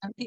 Nanti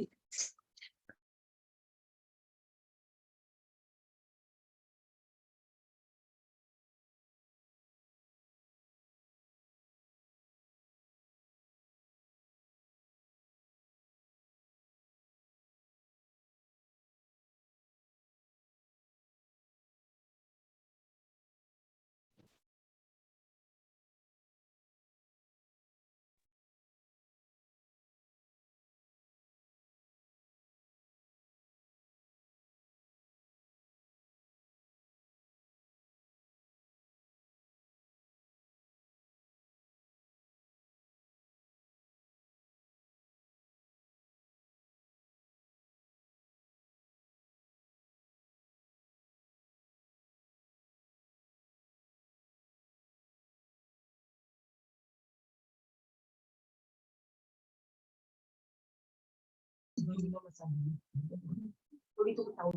itu tahu.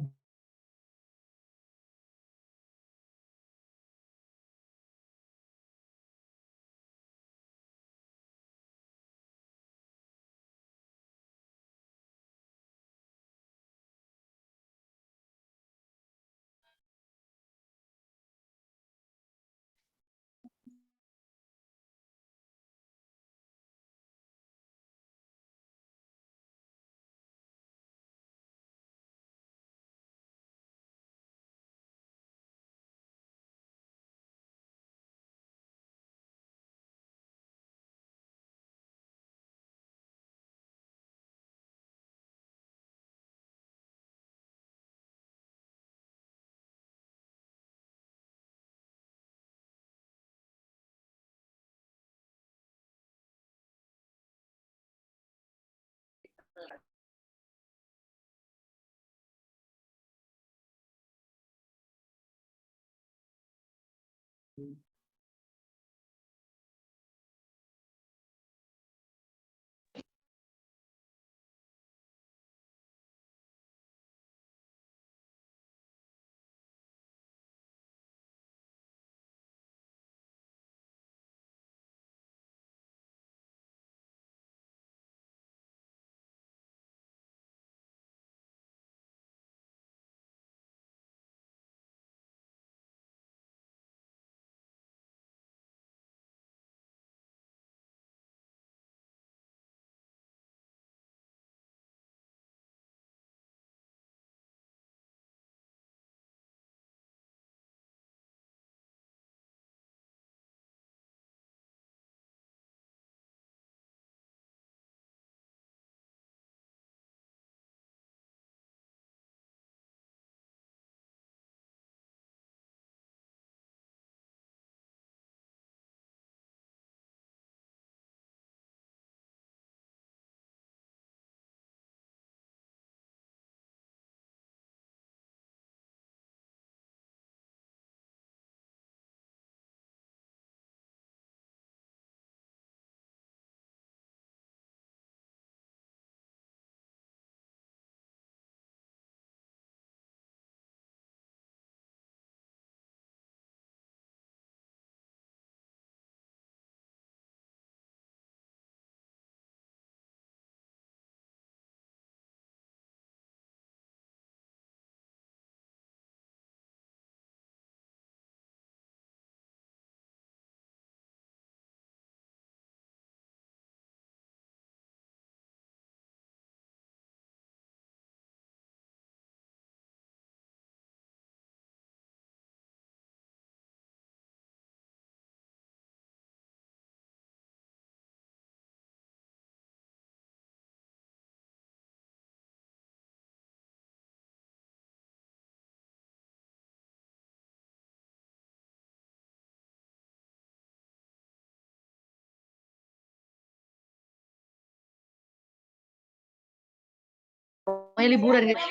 Pokoknya liburan gitu.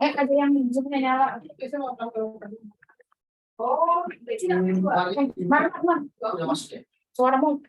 Ada yang minjem nyala. Oh, mana? Suaramu.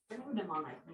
Udah mau naik.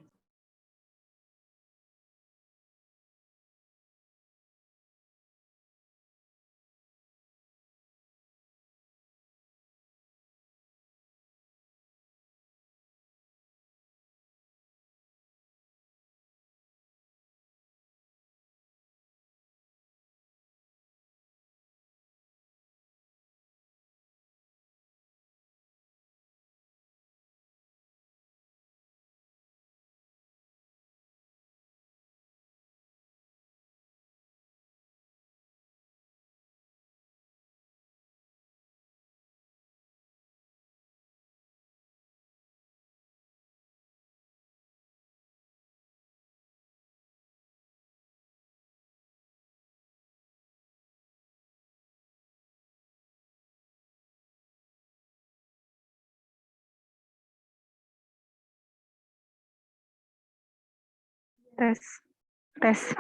Tes, tes.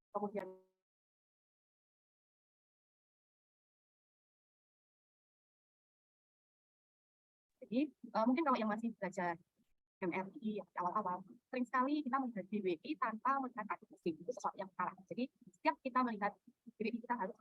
Kemudian jadi mungkin kalau yang masih belajar MRI awal-awal sering sekali kita melihat BWI tanpa melihat kaki pusing, itu sesuatu yang salah. Jadi setiap kita melihat BWI kita harus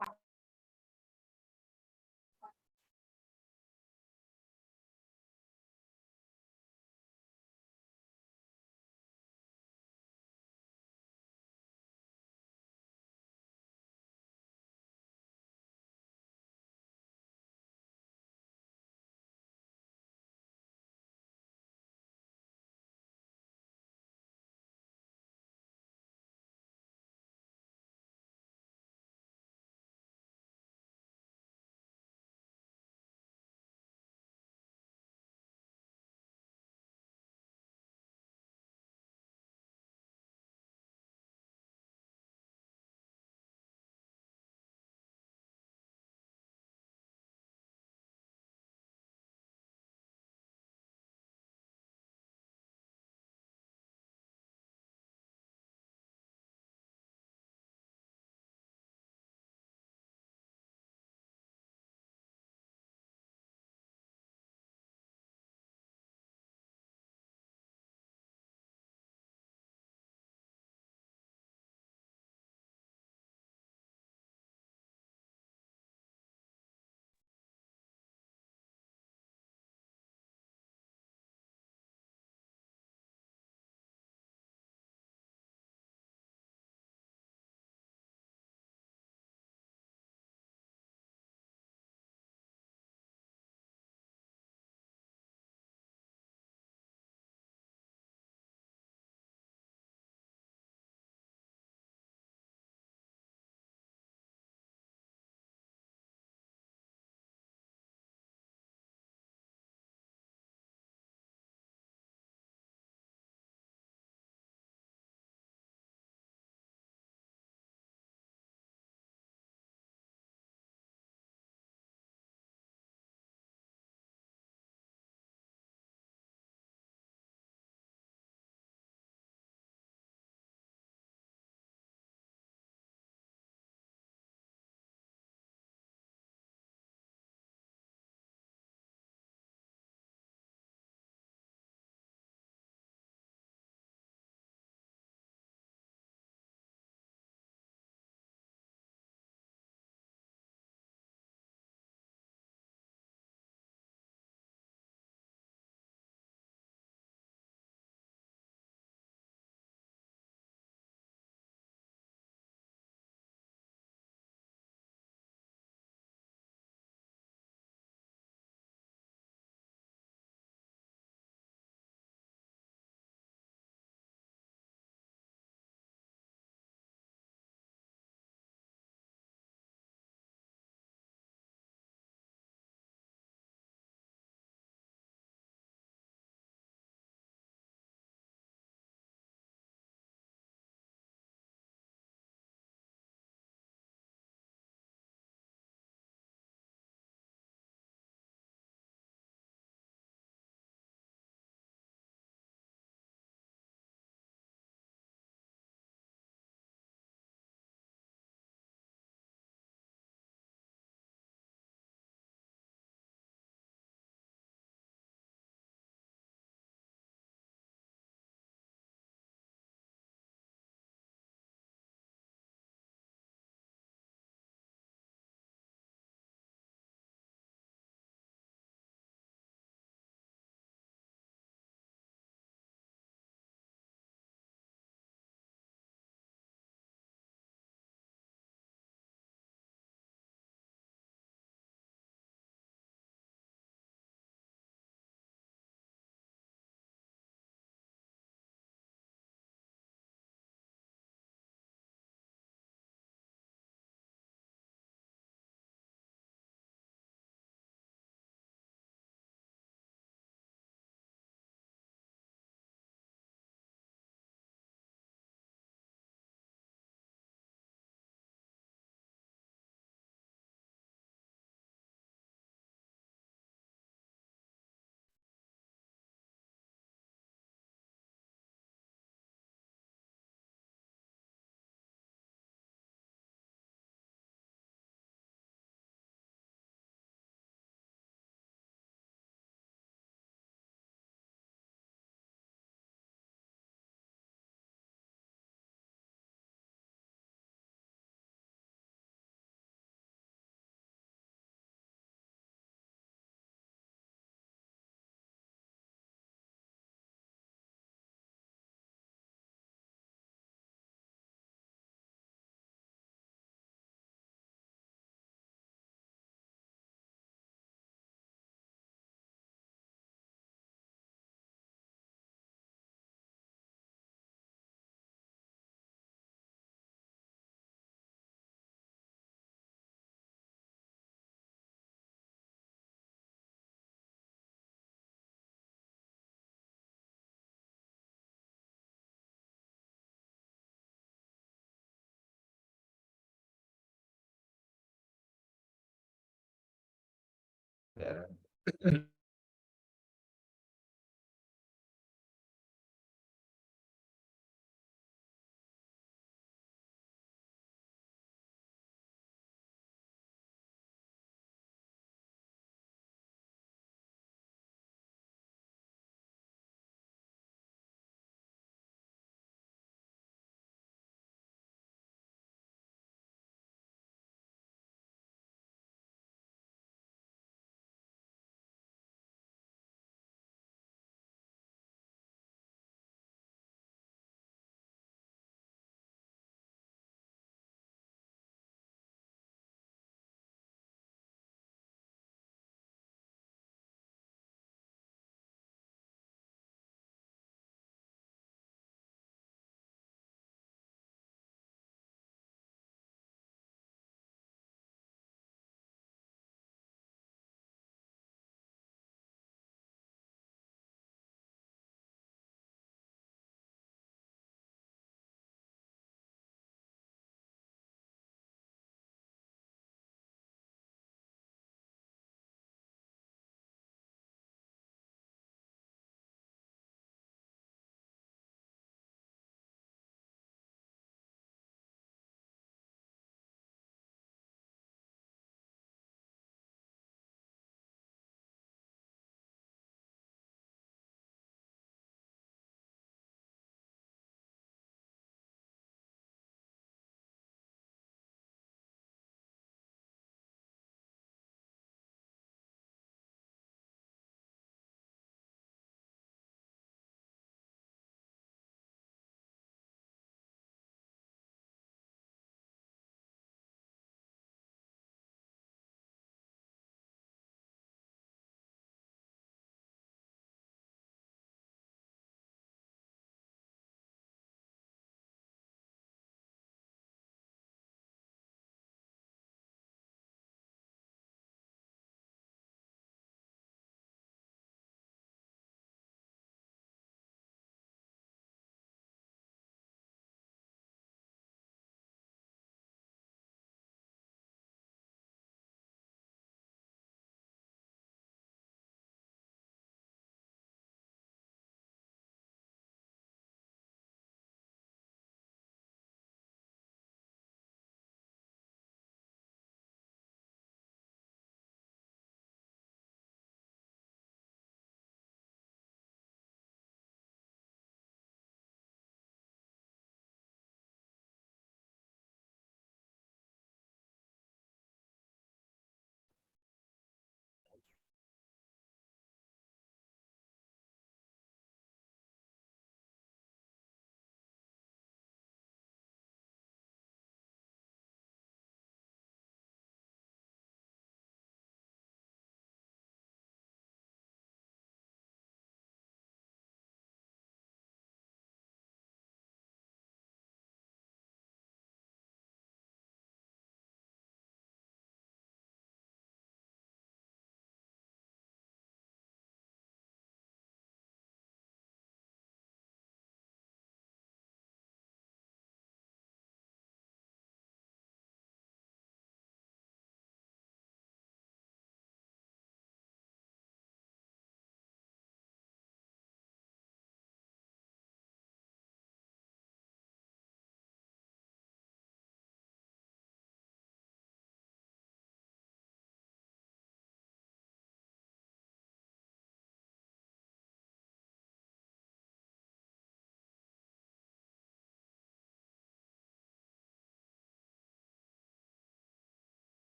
Ya.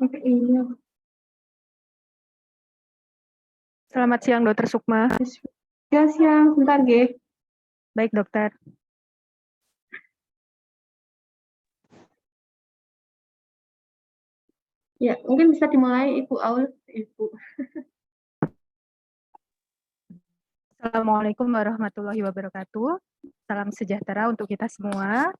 Pakai ini. Selamat siang, Dokter Sukma. Ya, siang, bentar, Ge. Baik, dokter. Ya, mungkin bisa dimulai, Ibu Aul. Ibu. Assalamualaikum warahmatullahi wabarakatuh. Salam sejahtera untuk kita semua.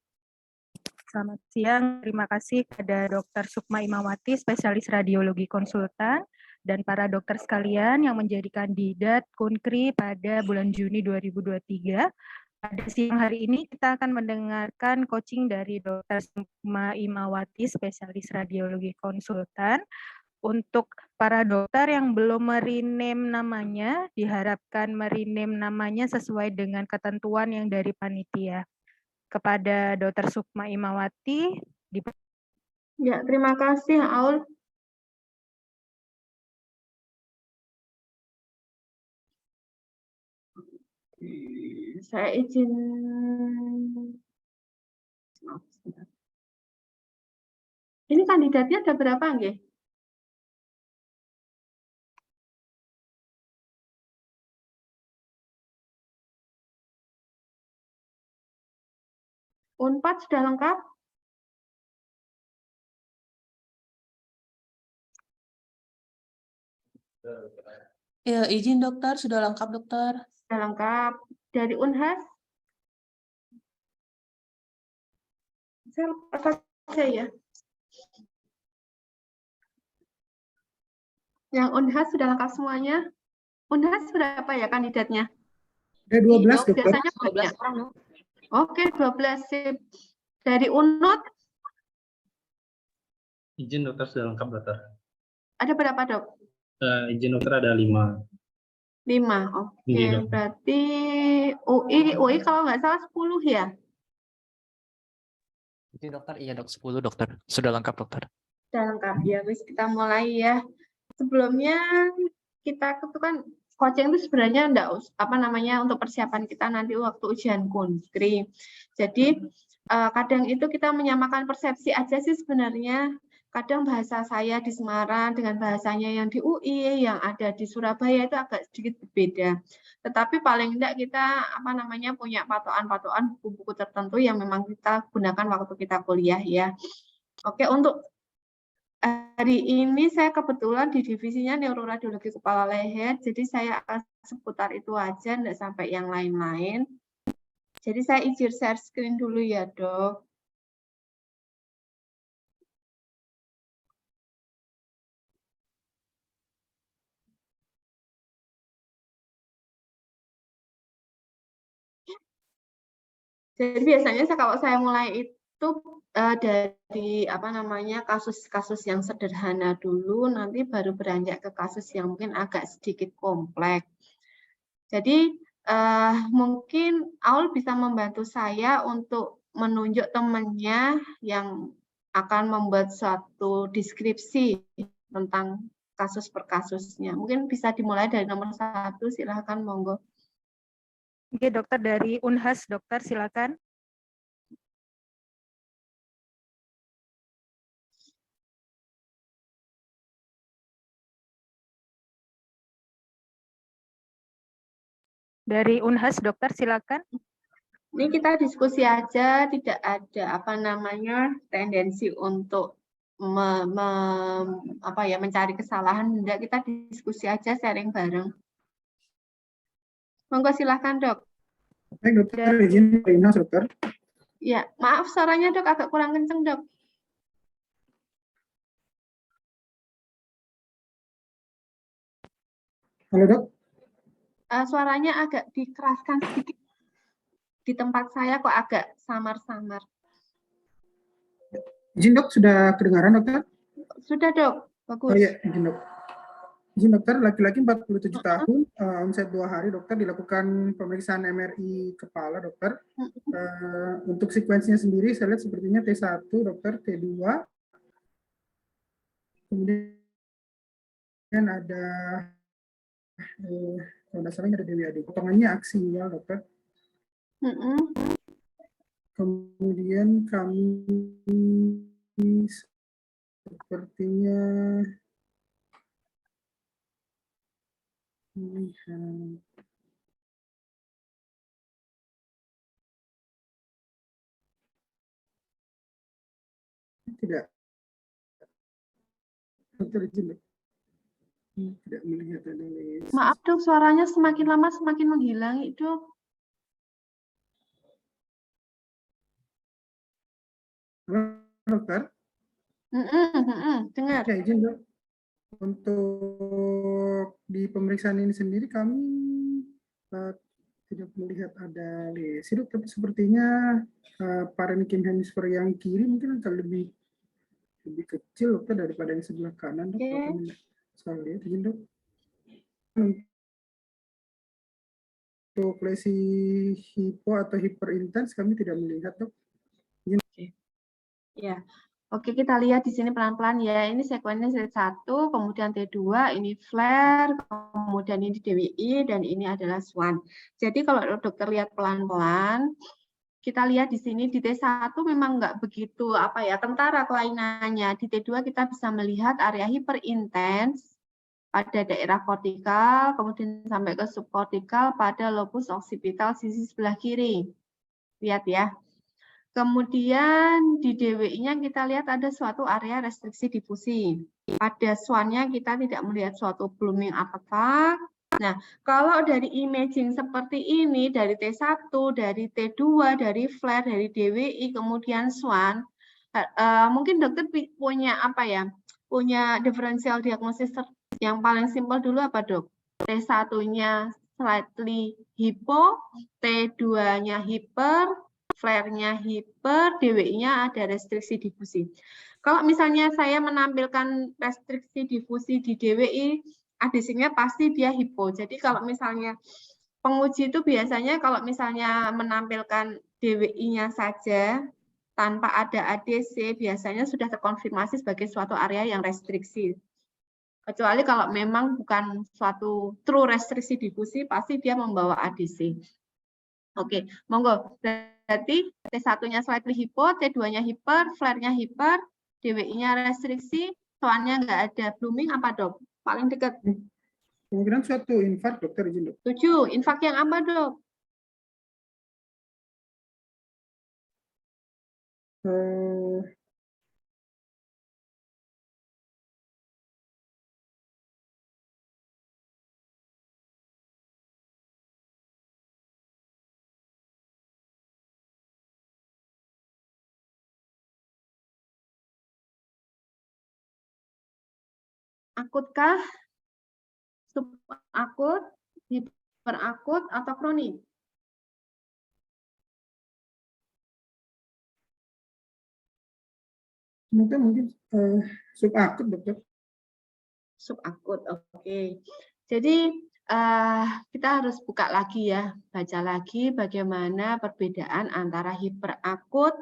Selamat siang, terima kasih kepada Dr. Sukma Imawati, spesialis radiologi konsultan, dan para dokter sekalian yang menjadi kandidat Kunkri pada bulan Juni 2023. Pada siang hari ini kita akan mendengarkan coaching dari Dr. Sukma Imawati, spesialis radiologi konsultan. Untuk para dokter yang belum merename namanya, diharapkan merename namanya sesuai dengan ketentuan yang dari panitia. Kepada Dr. Sukma Imawati, Ya, terima kasih, Aul. Saya izin. Maaf, sebentar. Ini kandidatnya ada berapa, Nggih? Unpad sudah lengkap? Ya, izin dokter, sudah lengkap dokter. Sudah lengkap. Dari Unhas? Saya lepas saja ya. Yang Unhas sudah lengkap semuanya? Unhas berapa ya kandidatnya? Ada 12, dokter. Biasanya 12 orang, Dok. Oke, 12 sip. Dari UNOT Izin dokter sudah lengkap dokter. ada berapa, Dok? Izin dokter ada 5. 5. Oke, Iya, Dok. berarti UI kalau nggak salah 10 ya? Izin dokter, iya dok, 10 dokter. Sudah lengkap dokter. Sudah lengkap ya, wis kita mulai ya. Sebelumnya kita itu kan coaching itu sebenarnya enggak apa namanya untuk persiapan kita nanti waktu ujian Kunkri. Jadi kadang itu kita menyamakan persepsi aja sih sebenarnya. Kadang bahasa saya di Semarang dengan bahasanya yang di UI, yang ada di Surabaya itu agak sedikit berbeda. Tetapi paling enggak kita apa namanya punya patokan-patokan buku-buku tertentu yang memang kita gunakan waktu kita kuliah ya. Oke, untuk hari ini saya kebetulan di divisinya neuroradiologi kepala leher, jadi saya akan seputar itu aja, enggak sampai yang lain-lain. Jadi saya izin share screen dulu ya, Dok. Jadi biasanya kalau saya mulai itu dari apa namanya kasus-kasus yang sederhana dulu, nanti baru beranjak ke kasus yang mungkin agak sedikit kompleks. Jadi mungkin Aul bisa membantu saya untuk menunjuk temannya yang akan membuat suatu deskripsi tentang kasus per kasusnya. Mungkin bisa dimulai dari nomor 1, silakan monggo. Oke, dokter dari Unhas, dokter silakan. Dari Unhas, dokter silakan. Ini kita diskusi aja, tidak ada apa namanya tendensi untuk mencari kesalahan. Enggak, kita diskusi aja, sharing bareng. Monggo silahkan, Dok. Baik, dokter. Izin Rinas, dokter. Ya, maaf suaranya, Dok, agak kurang kenceng, Dok. Halo, Dok. Suaranya agak dikeraskan sedikit. Di tempat saya kok agak samar-samar. Izin, Dok, sudah kedengaran, dokter? Sudah, Dok. Bagus. Oh iya, izin, Dok. Izin, dokter, laki-laki 47 tahun, omset 2 hari, dokter, dilakukan pemeriksaan MRI kepala, dokter. Untuk sekuensinya sendiri, saya lihat sepertinya T1, dokter, T2. Kemudian ada, kalau tidak salah ada Dewi Adi. Potongannya aksial, dokter. Kemudian kami sepertinya Lihat. Tidak. Dokter izin, Dok. Tidak melihat ada lesi. Maaf dok, suaranya semakin lama semakin menghilang, dok. Halo, dokter. Dengar. Ya, izin dok. Untuk di pemeriksaan ini sendiri kami tidak melihat ada lesi, dok. Tapi sepertinya parenkim hemisfer yang kiri mungkin akan lebih kecil, dokter, daripada yang sebelah kanan, dok. Oke. Saya lihat, izin dok. Untuk lesi hipo atau hiperintens kami tidak melihat, dok. Ya, oke, kita lihat di sini pelan-pelan ya. Ini sekuensinya T1, kemudian T2, ini flare, kemudian ini DWI, dan ini adalah SWAN. Jadi kalau dokter lihat pelan-pelan, kita lihat di sini di T1 memang nggak begitu tentara kelainannya. Di T2 kita bisa melihat area hiperintens pada daerah kortikal, kemudian sampai ke subkortikal pada lobus occipital sisi sebelah kiri. Lihat ya. Kemudian di DWI-nya kita lihat ada suatu area restriksi difusi. Pada SWAN-nya kita tidak melihat suatu blooming artifact. Nah, kalau dari imaging seperti ini, dari T1, dari T2, dari flare, dari DWI, kemudian SWAN, mungkin dokter punya punya differential diagnosis yang paling simpel dulu apa, dok? T1-nya slightly hypo, T2-nya hyper, flare-nya hiper, DWI-nya ada restriksi difusi. Kalau misalnya saya menampilkan restriksi difusi di DWI, adesinya pasti dia hipo. Jadi kalau misalnya penguji itu biasanya kalau misalnya menampilkan DWI-nya saja, tanpa ada ADC, biasanya sudah terkonfirmasi sebagai suatu area yang restriksi. Kecuali kalau memang bukan suatu true restriksi difusi, pasti dia membawa ADC. Oke, monggo. Berarti T1-nya slightly hypo, T2-nya hyper, flare-nya hyper, DWI-nya restriksi, SWAN-nya nggak ada blooming, apa, dok? Paling dekat. Kemungkinan suatu infark, dokter, izin, dok. 7. Infark yang apa, dok? Akutkah, subakut, hiperakut, atau kronik? Mungkin subakut, dokter. Subakut, oke. Jadi kita harus buka lagi ya, baca lagi bagaimana perbedaan antara hiperakut,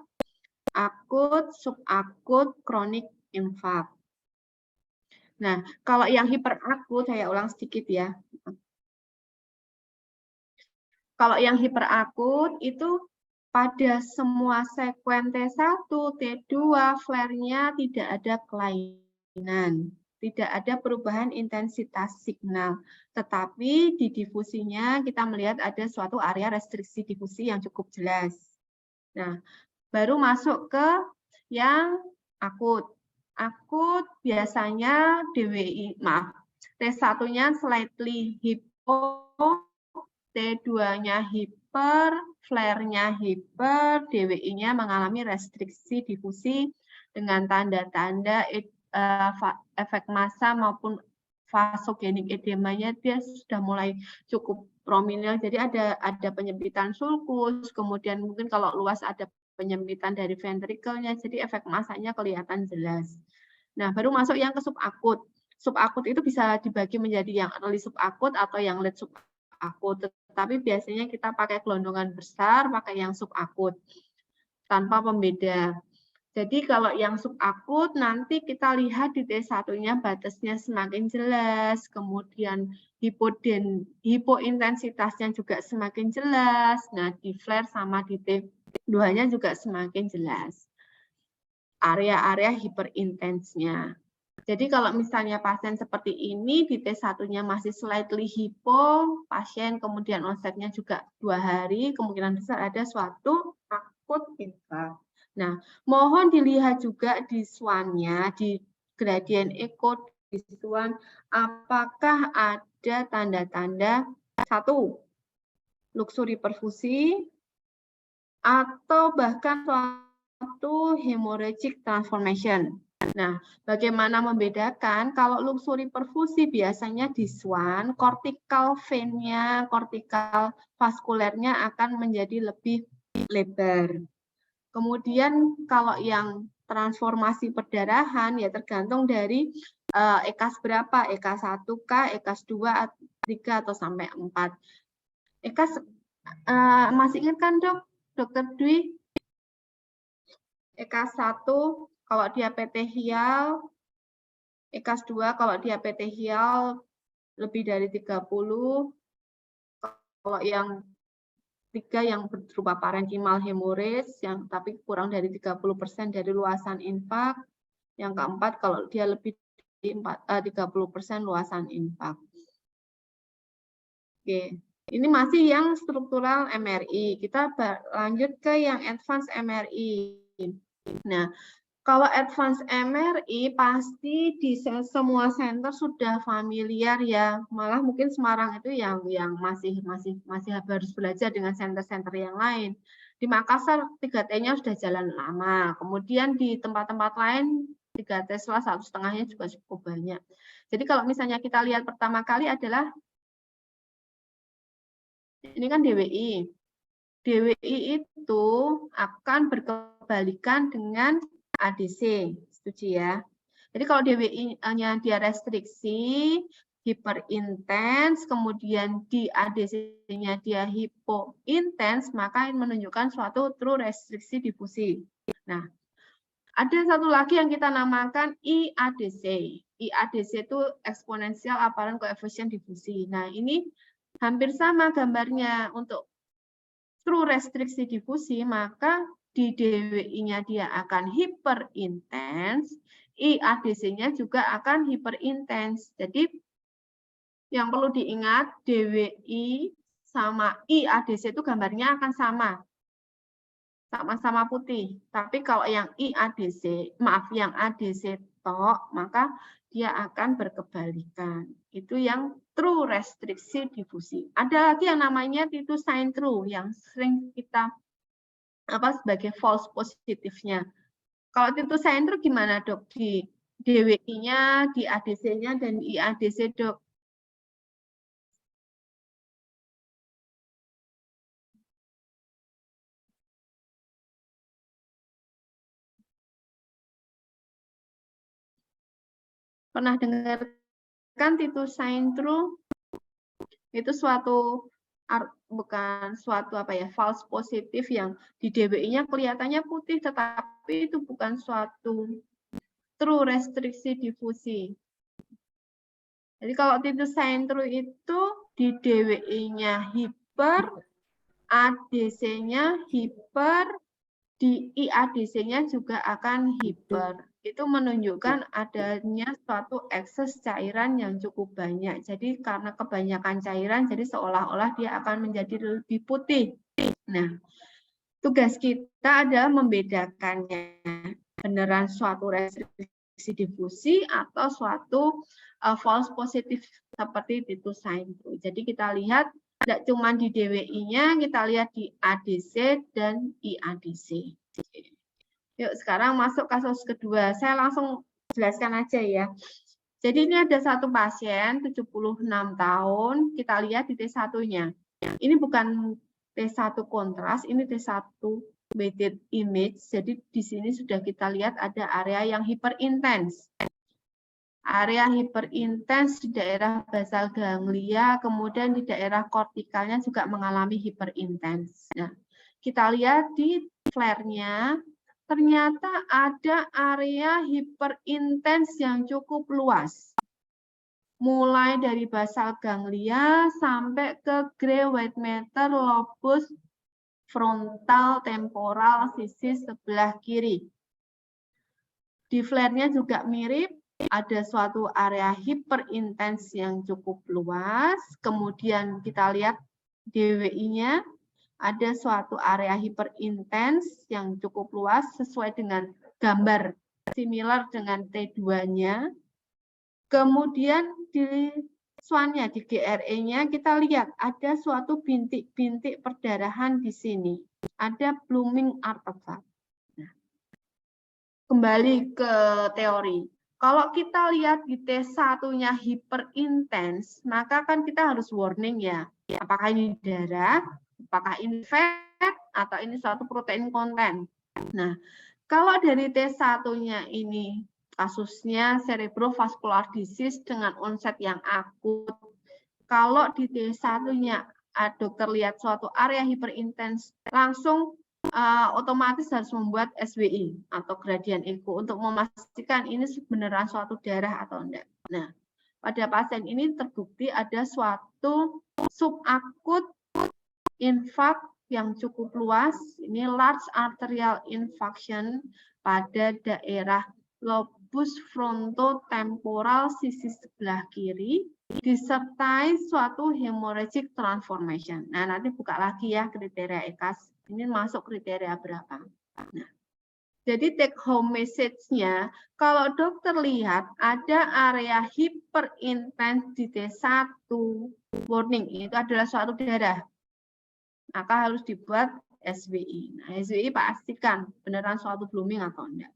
akut, subakut, kronik, infark. Nah, kalau yang hiperakut, saya ulang sedikit ya. Kalau yang hiperakut itu pada semua sekuen T1, T2, flare-nya tidak ada kelainan. Tidak ada perubahan intensitas signal. Tetapi di difusinya kita melihat ada suatu area restriksi difusi yang cukup jelas. Nah, baru masuk ke yang akut. Akut biasanya DWI, T1-nya slightly hypo, T2-nya hiper, flare-nya hiper, DWI-nya mengalami restriksi difusi dengan tanda-tanda efek massa maupun vasogenik edemanya dia sudah mulai cukup prominent. Jadi ada penyempitan sulcus, kemudian mungkin kalau luas ada penyempitan dari ventrikelnya, jadi efek massanya kelihatan jelas. Nah, baru masuk yang ke subakut. Subakut itu bisa dibagi menjadi yang early subakut atau yang late subakut. Tetapi biasanya kita pakai gelondongan besar, pakai yang subakut tanpa pembeda. Jadi kalau yang subakut nanti kita lihat di T1-nya batasnya semakin jelas, kemudian hipointensitasnya juga semakin jelas. Nah, di flare sama di T2-nya juga semakin jelas. Area-area hiperintensnya. Jadi kalau misalnya pasien seperti ini di T1-nya masih slightly hypo, pasien kemudian onsetnya juga 2 hari, kemungkinan besar ada suatu akut infak. Nah, mohon dilihat juga di SWAN-nya, di gradien echo di SWAN, apakah ada tanda-tanda 1, luxury perfusi, atau bahkan suatu hemorrhagic transformation. Nah, bagaimana membedakan? Kalau luxury perfusi biasanya di SWAN, cortical vein-nya, cortical vaskulernya akan menjadi lebih lebar. Kemudian kalau yang transformasi perdarahan ya tergantung dari EKAS berapa, EKAS 1K, EKAS 2, 3 atau sampai 4. EKAS masih ingat kan, Dok? Dokter Dwi? EKAS 1 kalau dia PT Hial, EKAS 2 kalau dia PT Hial lebih dari 30, kalau yang 3 yang berupa parenkimal hemorrhage, yang tapi kurang dari 30% dari luasan infak, yang keempat kalau dia lebih dari 30% luasan infak. Oke, ini masih yang struktural MRI, kita lanjut ke yang advance MRI. Nah, kalau advance MRI pasti di semua center sudah familiar ya. Malah mungkin Semarang itu yang masih harus belajar dengan center-center yang lain. Di Makassar 3T-nya sudah jalan lama. Kemudian di tempat-tempat lain 3T setelah 1,5-nya juga cukup banyak. Jadi kalau misalnya kita lihat pertama kali adalah ini kan DWI. DWI itu akan berkebalikan dengan ADC, setuju ya. Jadi kalau DWI-nya dia restriksi, hiperintens, kemudian di ADC-nya dia hipointens, maka ini menunjukkan suatu true restriksi difusi. Nah, ada satu lagi yang kita namakan IADC. IADC itu exponential apparent coefficient difusi. Nah, ini hampir sama gambarnya. Untuk true restriksi difusi, maka di DWI-nya dia akan hiperintens, IADC-nya juga akan hiperintens. Jadi yang perlu diingat, DWI sama IADC itu gambarnya akan sama-sama putih. Tapi kalau yang IADC, maaf yang ADC tok, maka dia akan berkebalikan. Itu yang true restriksi difusi. Ada lagi yang namanya Titus sign true yang sering kita sebagai false positifnya. Kalau Titus sign true gimana, Dok? Di DWI-nya, di ADC-nya dan di IADC, Dok? Pernah dengar kan Titus sign true? Itu bukan suatu false positif yang di DWI-nya kelihatannya putih, tetapi itu bukan suatu true restriksi difusi. Jadi kalau Titus sign true itu di DWI-nya hiper, ADC-nya hiper, di IADC-nya juga akan hiper. Itu menunjukkan adanya suatu ekses cairan yang cukup banyak. Jadi karena kebanyakan cairan, jadi seolah-olah dia akan menjadi lebih putih. Nah, tugas kita adalah membedakannya. Beneran suatu restriksi difusi atau suatu false positif seperti Titus sign true. Jadi kita lihat tidak cuma di DWI-nya, kita lihat di ADC dan IADC. Yuk, sekarang masuk kasus kedua. Saya langsung jelaskan aja ya. Jadi ini ada satu pasien 76 tahun, kita lihat di T1-nya. Ini bukan T1 kontras, ini T1 weighted image. Jadi di sini sudah kita lihat ada area yang hiperintens. Area hiperintens di daerah basal ganglia, kemudian di daerah kortikalnya juga mengalami hiperintens. Nah, kita lihat di flare-nya, ternyata ada area hiperintens yang cukup luas. Mulai dari basal ganglia sampai ke gray white matter lobus frontal temporal sisi sebelah kiri. Di flare-nya juga mirip, ada suatu area hiperintens yang cukup luas, kemudian kita lihat DWI-nya, ada suatu area hiperintens yang cukup luas sesuai dengan gambar similar dengan T2-nya. Kemudian di SWAN-nya, di GRE-nya, kita lihat ada suatu bintik-bintik perdarahan di sini. Ada blooming artifact. Nah, kembali ke teori. Kalau kita lihat di T1-nya hiperintens, maka kan kita harus warning ya. Apakah ini darah, apakah ini fat, atau ini suatu protein konten. Nah, kalau dari T1-nya ini kasusnya cerebrovascular disease dengan onset yang akut. Kalau di T1-nya dokter lihat suatu area hiperintens, langsung otomatis harus membuat SWI atau gradient echo untuk memastikan ini beneran suatu darah atau enggak. Nah, pada pasien ini terbukti ada suatu subakut infark yang cukup luas, ini large arterial infarction pada daerah lobus frontotemporal sisi sebelah kiri, disertai suatu hemorrhagic transformation. Nah, nanti buka lagi ya kriteria EKAS. Ini masuk kriteria berapa. Nah, jadi take home message-nya, kalau dokter lihat ada area hiperintens di T1, warning, itu adalah suatu darah. Maka harus dibuat SWI. Nah, SWI pastikan beneran suatu blooming atau enggak.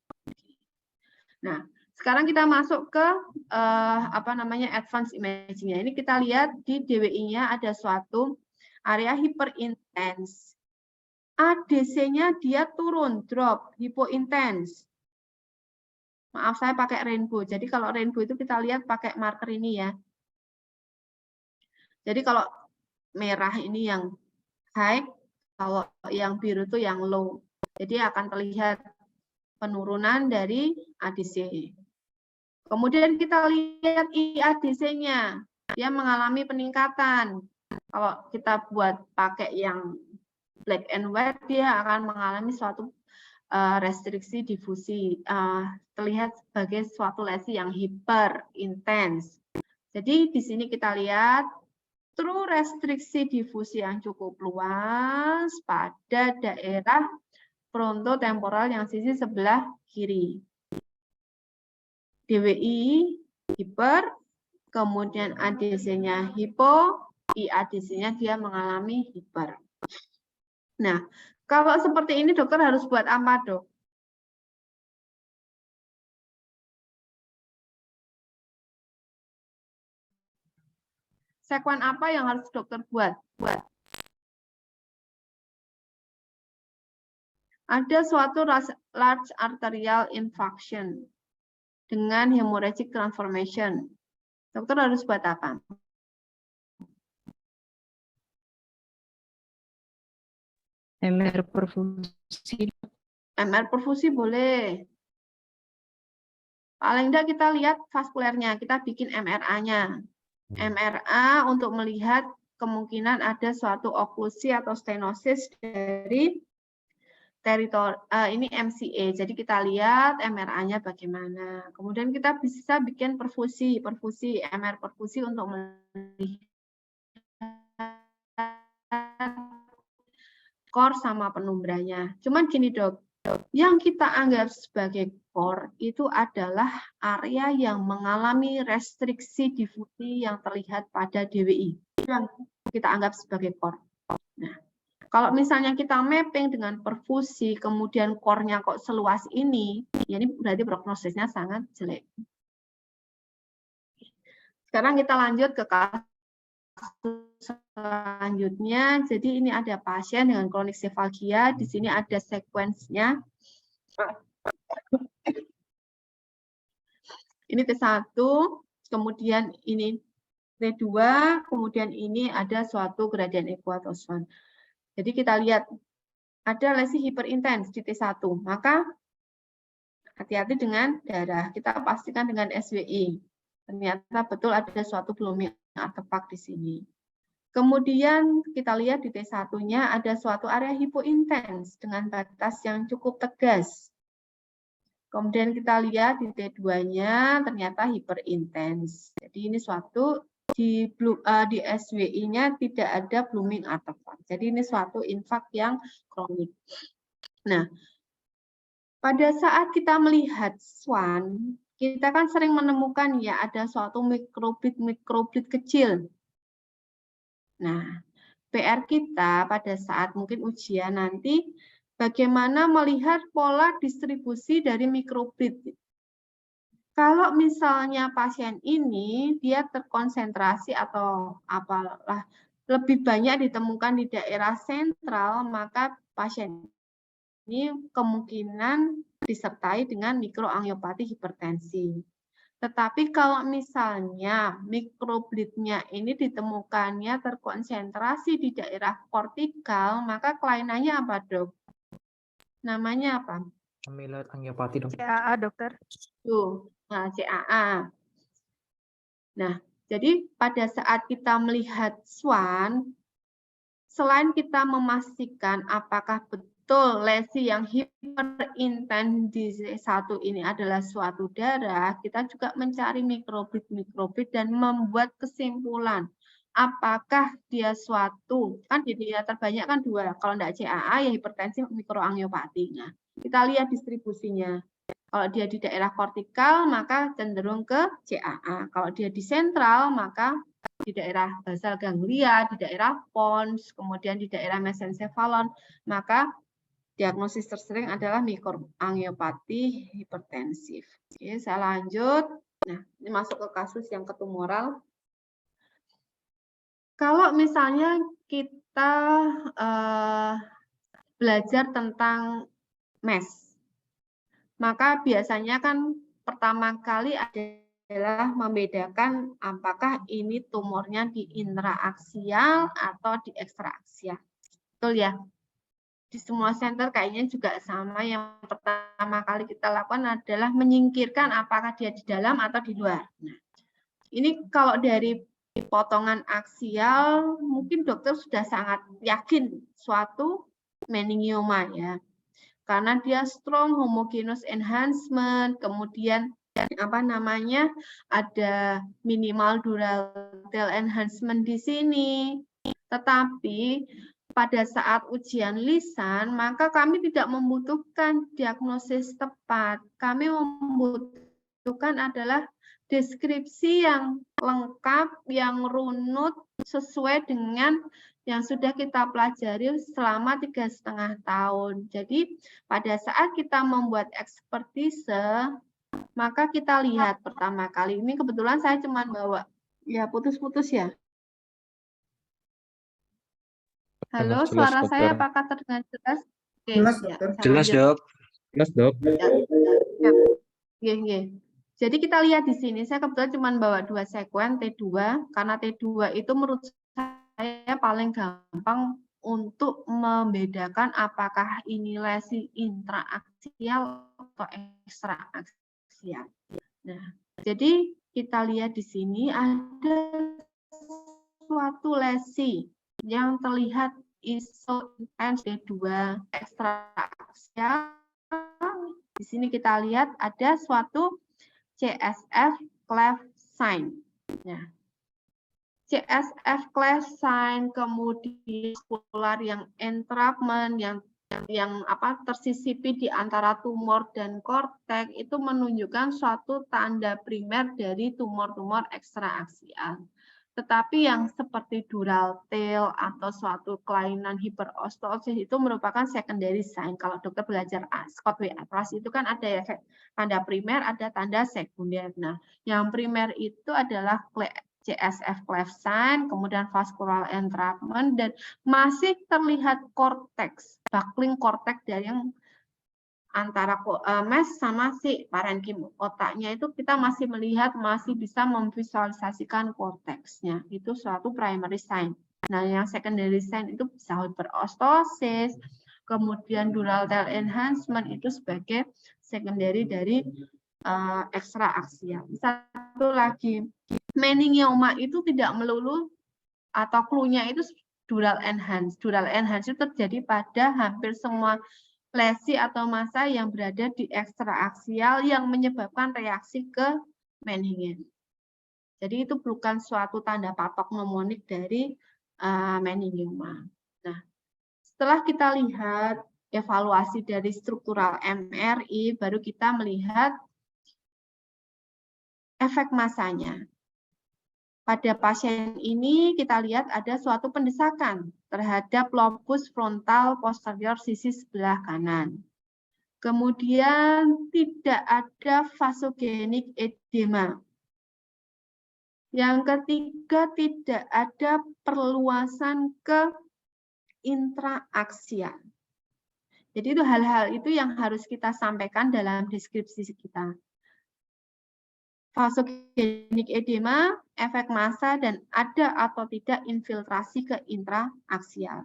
Nah, sekarang kita masuk ke advance imaging-nya. Ini kita lihat di DWI-nya ada suatu area hiperintens. ADC-nya dia turun, drop, hipointens. Maaf, saya pakai rainbow. Jadi kalau rainbow itu kita lihat pakai marker ini ya. Jadi kalau merah ini yang high, kalau yang biru itu yang low. Jadi akan terlihat penurunan dari ADC. Kemudian kita lihat IADC-nya, dia mengalami peningkatan. Kalau kita buat pakai yang black and white, dia akan mengalami suatu restriksi difusi, terlihat sebagai suatu lesi yang hiper intens. Jadi di sini kita lihat true restriksi difusi yang cukup luas pada daerah frontotemporal yang sisi sebelah kiri. DWI hiper, kemudian ADC-nya hipo, IADC-nya dia mengalami hiper. Nah, kalau seperti ini dokter harus buat apa, Dok? Sekuen apa yang harus dokter buat? Ada suatu large arterial infarction dengan hemorrhagic transformation. Dokter harus buat apa? MR perfusi. MR perfusi boleh. Paling tidak kita lihat vaskulernya, kita bikin MRA-nya. MRA untuk melihat kemungkinan ada suatu oklusi atau stenosis dari teritori, ini MCA. Jadi kita lihat MRA-nya bagaimana. Kemudian kita bisa bikin perfusi, MR perfusi untuk melihat core sama penumbranya. Cuman gini, Dok, yang kita anggap sebagai core itu adalah area yang mengalami restriksi difusi yang terlihat pada DWI. Yang kita anggap sebagai core. Nah, kalau misalnya kita mapping dengan perfusi, kemudian core-nya kok seluas ini, ya ini berarti prognosisnya sangat jelek. Sekarang kita lanjut ke kasus selanjutnya. Jadi ini ada pasien dengan kronik sefalgia, di sini ada sekuensnya. Ini T1, kemudian ini T2, kemudian ini ada suatu gradient echo atau SWAN. Jadi kita lihat ada lesi hiperintens di T1, maka hati-hati dengan darah. Kita pastikan dengan SWI. Ternyata betul ada suatu blooming artefak di sini. Kemudian kita lihat di T1-nya ada suatu area hipointens dengan batas yang cukup tegas. Kemudian kita lihat di T2-nya ternyata hiperintens. Jadi ini suatu di SWI-nya tidak ada blooming artifact. Jadi ini suatu infak yang kronik. Nah, pada saat kita melihat SWAN, kita kan sering menemukan ya ada suatu mikrobit kecil. Nah, PR kita pada saat mungkin ujian nanti bagaimana melihat pola distribusi dari mikrobit. Kalau misalnya pasien ini dia terkonsentrasi atau apalah lebih banyak ditemukan di daerah sentral, maka pasien ini kemungkinan disertai dengan mikroangiopati hipertensi. Tetapi kalau misalnya mikrobitnya ini ditemukannya terkonsentrasi di daerah kortikal, maka kelainannya apa, Dok? Namanya apa? Amiloid angiopati, dok. CAA, dokter. Tuh, nah, CAA. Nah, jadi pada saat kita melihat SWAN, selain kita memastikan apakah betul lesi yang hiperintens di C1 ini adalah suatu darah, kita juga mencari mikrobit dan membuat kesimpulan. Apakah dia suatu, kan dia terbanyak kan dua, kalau tidak CAA ya hipertensi mikroangiopati. Nah, kita lihat distribusinya. Kalau dia di daerah kortikal, maka cenderung ke CAA. Kalau dia di sentral, maka di daerah basal ganglia, di daerah pons, kemudian di daerah mesencephalon, maka diagnosis tersering adalah mikroangiopati hipertensif. Oke, saya lanjut. Nah, ini masuk ke kasus yang ketumoral. Kalau misalnya kita belajar tentang MES, maka biasanya kan pertama kali adalah membedakan apakah ini tumornya di intraaksial atau di ekstraaksial. Betul ya? Di semua center kayaknya juga sama. Yang pertama kali kita lakukan adalah menyingkirkan apakah dia di dalam atau di luar. Nah, ini kalau dari potongan aksial, mungkin dokter sudah sangat yakin suatu meningioma ya. Karena dia strong homogeneous enhancement, kemudian apa namanya ada minimal dural tail enhancement di sini. Tetapi pada saat ujian lisan, maka kami tidak membutuhkan diagnosis tepat. Kami membutuhkan adalah deskripsi yang lengkap, yang runut, sesuai dengan yang sudah kita pelajari selama 3,5 tahun. Jadi pada saat kita membuat ekspertise, maka kita lihat pertama kali ini kebetulan saya cuma bawa, ya putus-putus ya. Halo, Jelas, suara dokter. saya apakah terdengar jelas? Oke, Jelas, ya, dokter. saya Jelas, lanjut. dok. Jelas, dok. Ya. Jadi kita lihat di sini, saya kebetulan cuma bawa 2 sekuen T2, karena T2 itu menurut saya paling gampang untuk membedakan apakah ini lesi intraaksial atau ekstraaksial. Nah, jadi kita lihat di sini ada suatu lesi yang terlihat isointens T2 ekstraaksial. Di sini kita lihat ada suatu CSF cleft sign. Nah, CSF cleft sign, kemudian vascular yang entrapment, yang tersisipi di antara tumor dan korteks, itu menunjukkan suatu tanda primer dari tumor-tumor ekstraaksial. Tetapi yang seperti dural tail atau suatu kelainan hiperostosis itu merupakan secondary sign. Kalau dokter belajar Scott W. Atlas itu kan ada ya tanda primer, ada tanda sekunder. Nah, yang primer itu adalah CSF cleft sign, kemudian vascular entrapment, dan masih terlihat korteks, buckling korteks dari yang antara MES sama si parenkim otaknya itu kita masih melihat, masih bisa memvisualisasikan korteksnya. Itu suatu primary sign. Nah, yang secondary sign itu bisa hyperostosis, kemudian dural tail enhancement itu sebagai secondary dari ekstraaksial. Satu lagi, meningioma itu tidak melulu atau clue-nya itu dural enhance. Dural enhance itu terjadi pada hampir semua lesi atau massa yang berada di ekstraaksial yang menyebabkan reaksi ke Meiningen. Jadi itu bukan suatu tanda patok mnemonik dari meningioma. Nah, setelah kita lihat evaluasi dari struktural MRI, baru kita melihat efek massanya. Pada pasien ini kita lihat ada suatu pendesakan terhadap lobus frontal posterior sisi sebelah kanan. Kemudian tidak ada vasogenik edema. Yang ketiga, tidak ada perluasan ke intraaksial. Jadi itu hal-hal itu yang harus kita sampaikan dalam deskripsi kita. Vasogenik edema, efek massa, dan ada atau tidak infiltrasi ke intraaksial.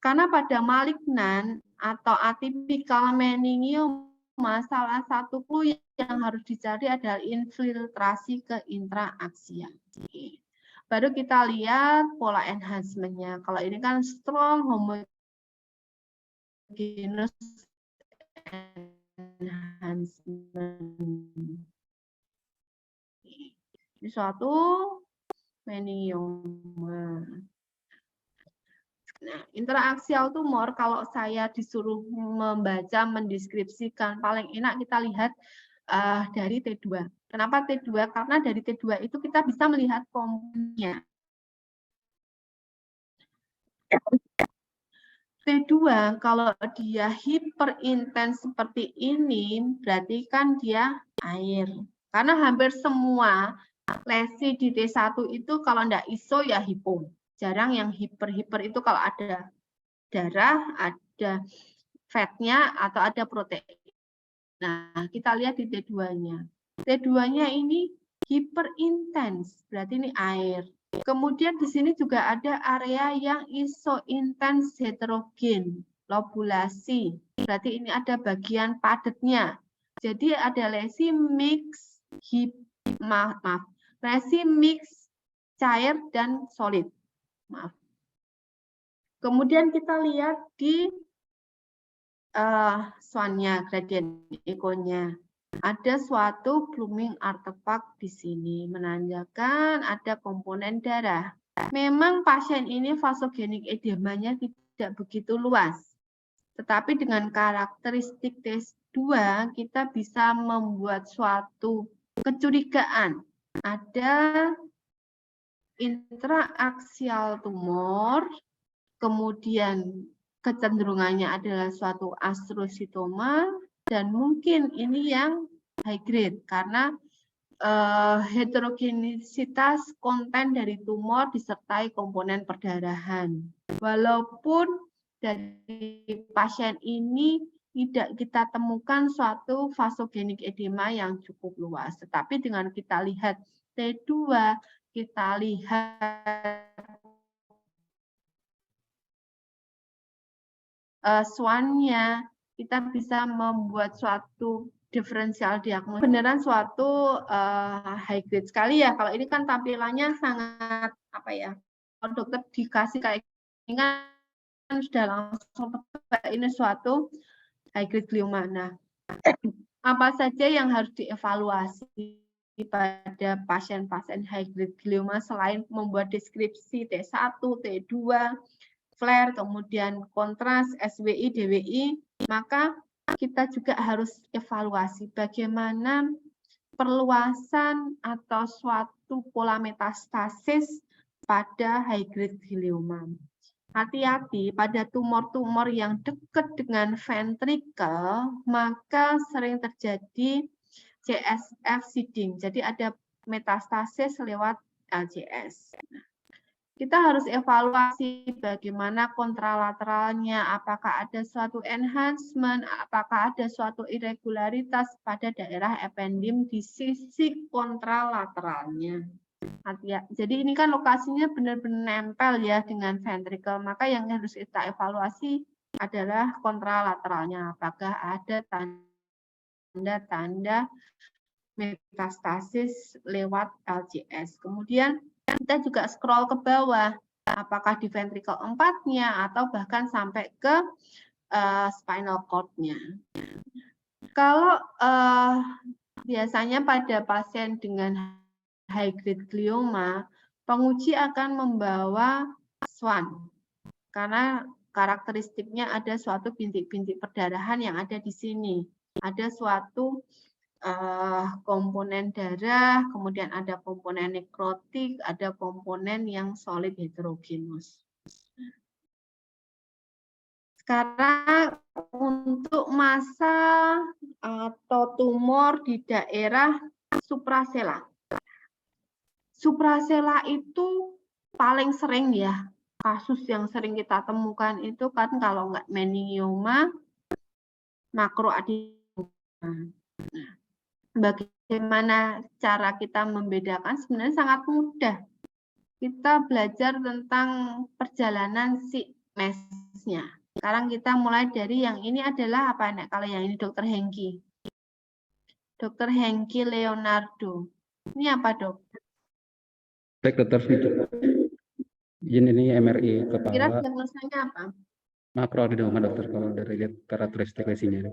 Karena pada malignan atau atipikal meningioma, salah satu clue yang harus dicari adalah infiltrasi ke intraaksial. Baru kita lihat pola enhancement-nya. Kalau ini kan strong homogeneous enhancement. Ini suatu meningioma. Nah, interaksial tumor kalau saya disuruh membaca, mendeskripsikan, paling enak kita lihat dari T2. Kenapa T2? Karena dari T2 itu kita bisa melihat komponennya. T2 kalau dia hiperintens seperti ini, berarti kan dia air. Karena hampir semua lesi di T1 itu kalau enggak iso ya hipo. Jarang yang hiper itu kalau ada darah, ada fatnya atau ada protein. Nah, kita lihat di T2-nya. T2-nya ini hiperintens, berarti ini air. Kemudian di sini juga ada area yang isointens heterogen, lobulasi. Berarti ini ada bagian padatnya. Jadi ada lesi mix lesi mix cair dan solid. Maaf. Kemudian kita lihat di swan-nya, gradient echo-nya. Ada suatu blooming artefact di sini, menandakan ada komponen darah. Memang pasien ini vasogenik edemanya tidak begitu luas. Tetapi dengan karakteristik T2, kita bisa membuat suatu kecurigaan. Ada intraaksial tumor, kemudian kecenderungannya adalah suatu astrositoma, dan mungkin ini yang high grade karena heterogenisitas konten dari tumor disertai komponen perdarahan. Walaupun dari pasien ini tidak kita temukan suatu vasogenik edema yang cukup luas, tetapi dengan kita lihat T2, kita lihat swan-nya, kita bisa membuat suatu diferensial diagnosis. Beneran suatu high grade sekali ya. Kalau ini kan tampilannya sangat apa ya? Kalau dokter dikasih kayak ini kan sudah langsung ini suatu high grade glioma. Nah, apa saja yang harus dievaluasi pada pasien-pasien high grade glioma selain membuat deskripsi T1, T2, flare, kemudian kontras, SWI, DWI, maka kita juga harus evaluasi bagaimana perluasan atau suatu pola metastasis pada high grade glioma. Hati-hati pada tumor-tumor yang dekat dengan ventricle, maka sering terjadi CSF seeding. Jadi ada metastasis lewat LCS. Kita harus evaluasi bagaimana kontralateralnya, apakah ada suatu enhancement, apakah ada suatu irregularitas pada daerah ependim di sisi kontralateralnya. Jadi ini kan lokasinya benar-benar nempel ya dengan ventricle, maka yang harus kita evaluasi adalah kontralateralnya, apakah ada tanda-tanda metastasis lewat LCS. Kemudian kita juga scroll ke bawah, apakah di ventricle 4-nya atau bahkan sampai ke spinal cord-nya. Kalau biasanya pada pasien dengan high grade glioma, penguji akan membawa SWAN karena karakteristiknya ada suatu bintik-bintik perdarahan yang ada di sini. Ada suatu komponen darah, kemudian ada komponen nekrotik, ada komponen yang solid heterogenus. Sekarang untuk massa atau tumor di daerah suprasela. Suprasela itu paling sering ya, kasus yang sering kita temukan itu kan kalau nggak meningioma, makroadenoma. Nah, bagaimana cara kita membedakan? Sebenarnya sangat mudah. Kita belajar tentang perjalanan si mesnya. Sekarang kita mulai dari yang ini adalah apa nih? Kalau yang ini Dr. Hengki. Dr. Hengki Leonardo. Ini apa, Dok? Baik, dokter. Izin ini MRI Kira kepala diagnosanya apa? makroadenoma, dokter, kalau dari lihat karakteristik lesinya.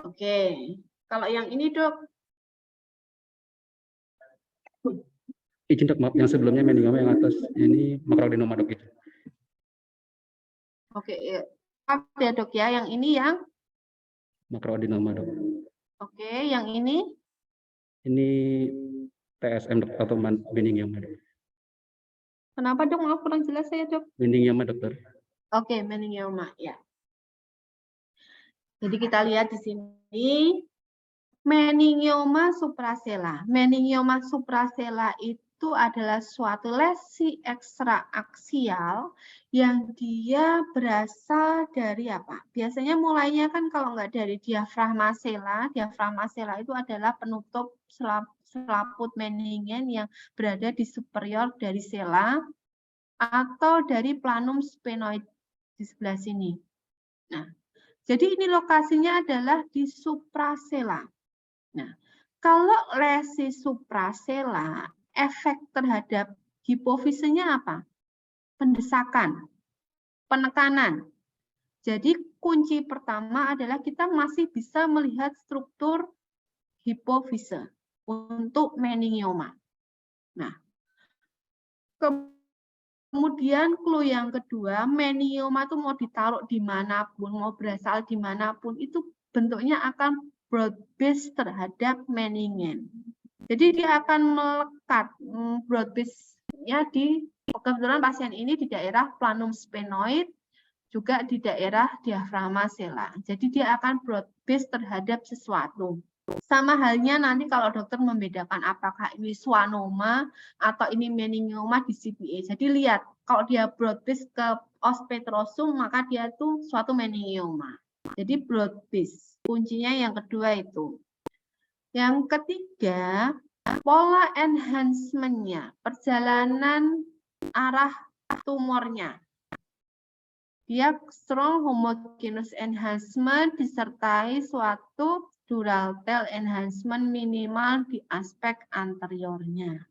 Oke. Kalau yang ini, Dok? Izin dok, maaf, yang sebelumnya meningioma, yang atas ini makroadenoma, dok. Itu. Oke, maaf ya, Dok ya. Yang ini yang? Makroadenoma, dok. Oke, yang ini? Ini TSM, dok, atau meningioma, dok. Kenapa, Dok? Maaf, kurang jelas saya, Dok. Meningioma, dokter. Oke, meningioma, ya. Jadi kita lihat di sini meningioma suprasela. Meningioma suprasela itu adalah suatu lesi ekstraaksial yang dia berasal dari apa? Biasanya mulainya kan kalau nggak dari diafragma sela. Diafragma sela itu adalah penutup selaput meningen yang berada di superior dari sela atau dari planum sphenoid di sebelah sini. Nah, jadi ini lokasinya adalah di suprasela. Nah, kalau lesi suprasela, efek terhadap hipofisenya apa? Pendesakan, penekanan. Jadi kunci pertama adalah kita masih bisa melihat struktur hipofise untuk meningioma. Nah, kemudian clue yang kedua, meningioma itu mau ditaruh dimanapun, mau berasal dimanapun, itu bentuknya akan broad base terhadap meningen. Jadi dia akan melekat broad base-nya di, kebetulan pasien ini di daerah planum sphenoid, juga di daerah diafragma sela. Jadi dia akan broad base terhadap sesuatu. Sama halnya nanti kalau dokter membedakan apakah ini schwannoma atau ini meningioma di CPA. Jadi lihat, kalau dia broad base ke os petrosum, maka dia itu suatu meningioma. Jadi broad base, kuncinya yang kedua itu. Yang ketiga, pola enhancement-nya, perjalanan arah tumornya. Dia strong homogeneous enhancement disertai suatu dural tail enhancement minimal di aspek anteriornya.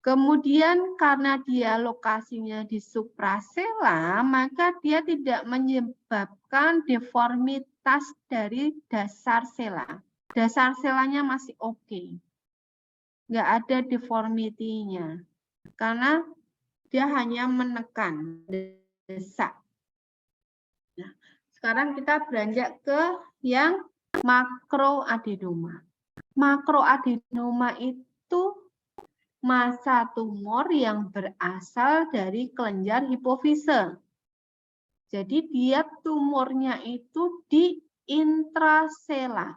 Kemudian karena dia lokasinya di suprasela, maka dia tidak menyebabkan deformitas dari dasar sela. Dasar selanya masih oke. Nggak ada deformity-nya. Karena dia hanya menekan, desak. Nah, sekarang kita beranjak ke yang makroadenoma. Makroadenoma itu massa tumor yang berasal dari kelenjar hipofise. Jadi dia tumornya itu di intrasela.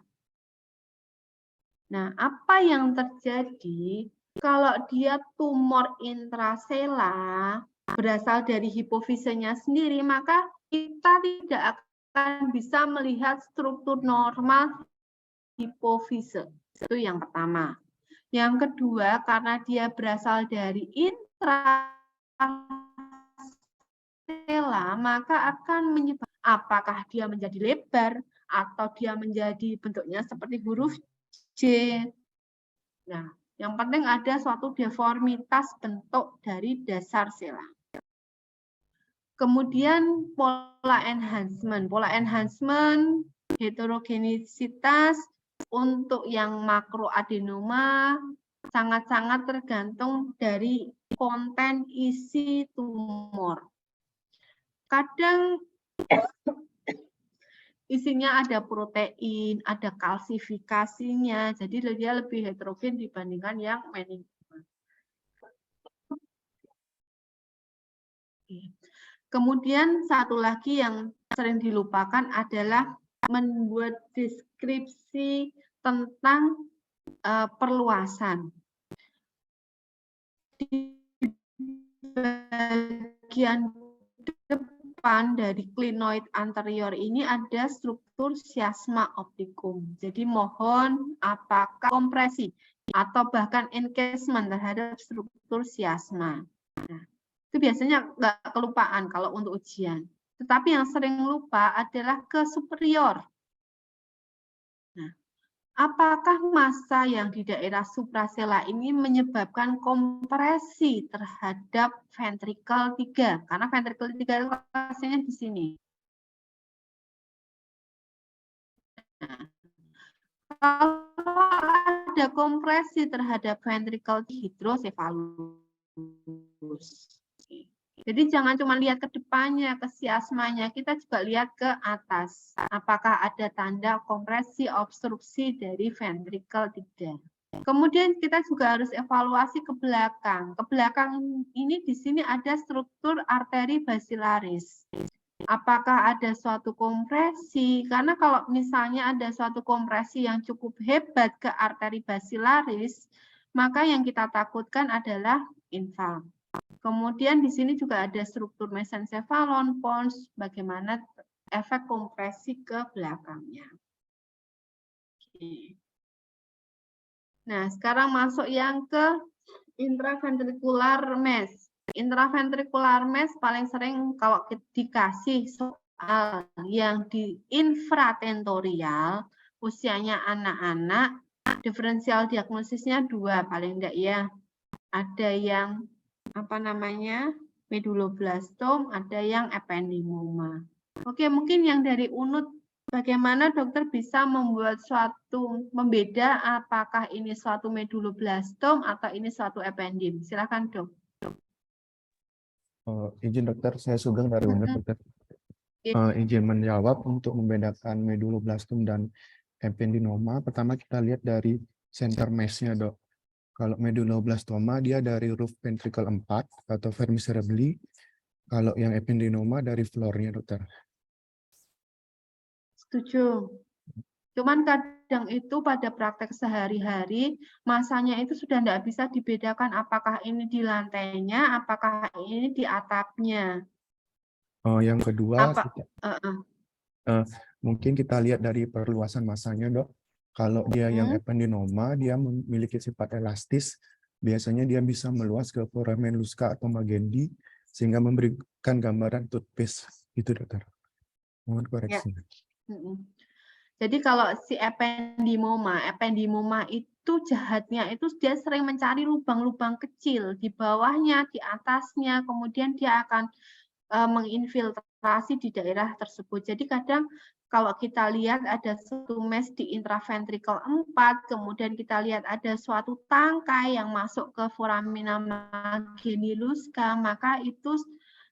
Nah, apa yang terjadi kalau dia tumor intrasela berasal dari hipofisenya sendiri, maka kita tidak akan bisa melihat struktur normal hipofise. Itu yang pertama. Yang kedua, karena dia berasal dari intrasela, maka akan menyebabkan apakah dia menjadi lebar atau dia menjadi bentuknya seperti huruf J. Nah, yang penting ada suatu deformitas bentuk dari dasar sela. Kemudian pola enhancement. Pola enhancement, heterogenisitas untuk yang makroadenoma sangat-sangat tergantung dari konten isi tumor. Kadang isinya ada protein, ada kalsifikasinya, jadi dia lebih heterogen dibandingkan yang meningioma. Kemudian satu lagi yang sering dilupakan adalah membuat deskripsi tentang perluasan. Di bagian depan dari clinoid anterior ini ada struktur chiasma opticum. Jadi mohon apakah kompresi atau bahkan encasement terhadap struktur chiasma. Nah, itu biasanya nggak kelupaan kalau untuk ujian. Tetapi yang sering lupa adalah ke superior. Nah, apakah massa yang di daerah suprasela ini menyebabkan kompresi terhadap ventricle 3? Karena ventricle 3 lokasinya di sini. Nah, kalau ada kompresi terhadap ventricle hidrosefalus. Jadi jangan cuma lihat ke depannya, ke chiasmanya, kita juga lihat ke atas. Apakah ada tanda kompresi obstruksi dari ventricle 3. Kemudian kita juga harus evaluasi ke belakang. Ke belakang ini di sini ada struktur arteri basilaris. Apakah ada suatu kompresi? Karena kalau misalnya ada suatu kompresi yang cukup hebat ke arteri basilaris, maka yang kita takutkan adalah infark. Kemudian di sini juga ada struktur mesencephalon, pons, bagaimana efek kompresi ke belakangnya. Oke. Nah, sekarang masuk yang ke intraventricular mass. Intraventricular mass paling sering kalau dikasih soal yang di infratentorial, usianya anak-anak, diferensial diagnosisnya 2 paling enggak ya. Ada yang meduloblastom, ada yang ependymoma. Oke, mungkin yang dari UNUT, bagaimana dokter bisa membuat suatu membeda apakah ini suatu meduloblastom atau ini suatu ependim? Silakan dok. Izin dokter, saya Sugeng dari UNUT dokter. Izin menjawab untuk membedakan meduloblastom dan ependymoma. Pertama kita lihat dari center mass-nya dok. Kalau meduloblastoma dia dari roof ventricle 4 atau vermicerebelli. Kalau yang ependymoma dari floor-nya dokter. Setuju. Cuman kadang itu pada praktek sehari-hari masanya itu sudah tidak bisa dibedakan apakah ini di lantainya, apakah ini di atapnya. Yang kedua, mungkin kita lihat dari perluasan masanya dok. Kalau dia yang ependymoma, dia memiliki sifat elastis, biasanya dia bisa meluas ke foramen Lusca atau Magendie, sehingga memberikan gambaran toothpaste. Itu dokter. Mohon koreksi. Ya. Jadi kalau si ependymoma itu jahatnya itu dia sering mencari lubang-lubang kecil di bawahnya, di atasnya, kemudian dia akan menginfiltrasi di daerah tersebut. Jadi kadang kalau kita lihat ada suatu mass di intraventricle 4, kemudian kita lihat ada suatu tangkai yang masuk ke foramina Magendie Lusca, maka itu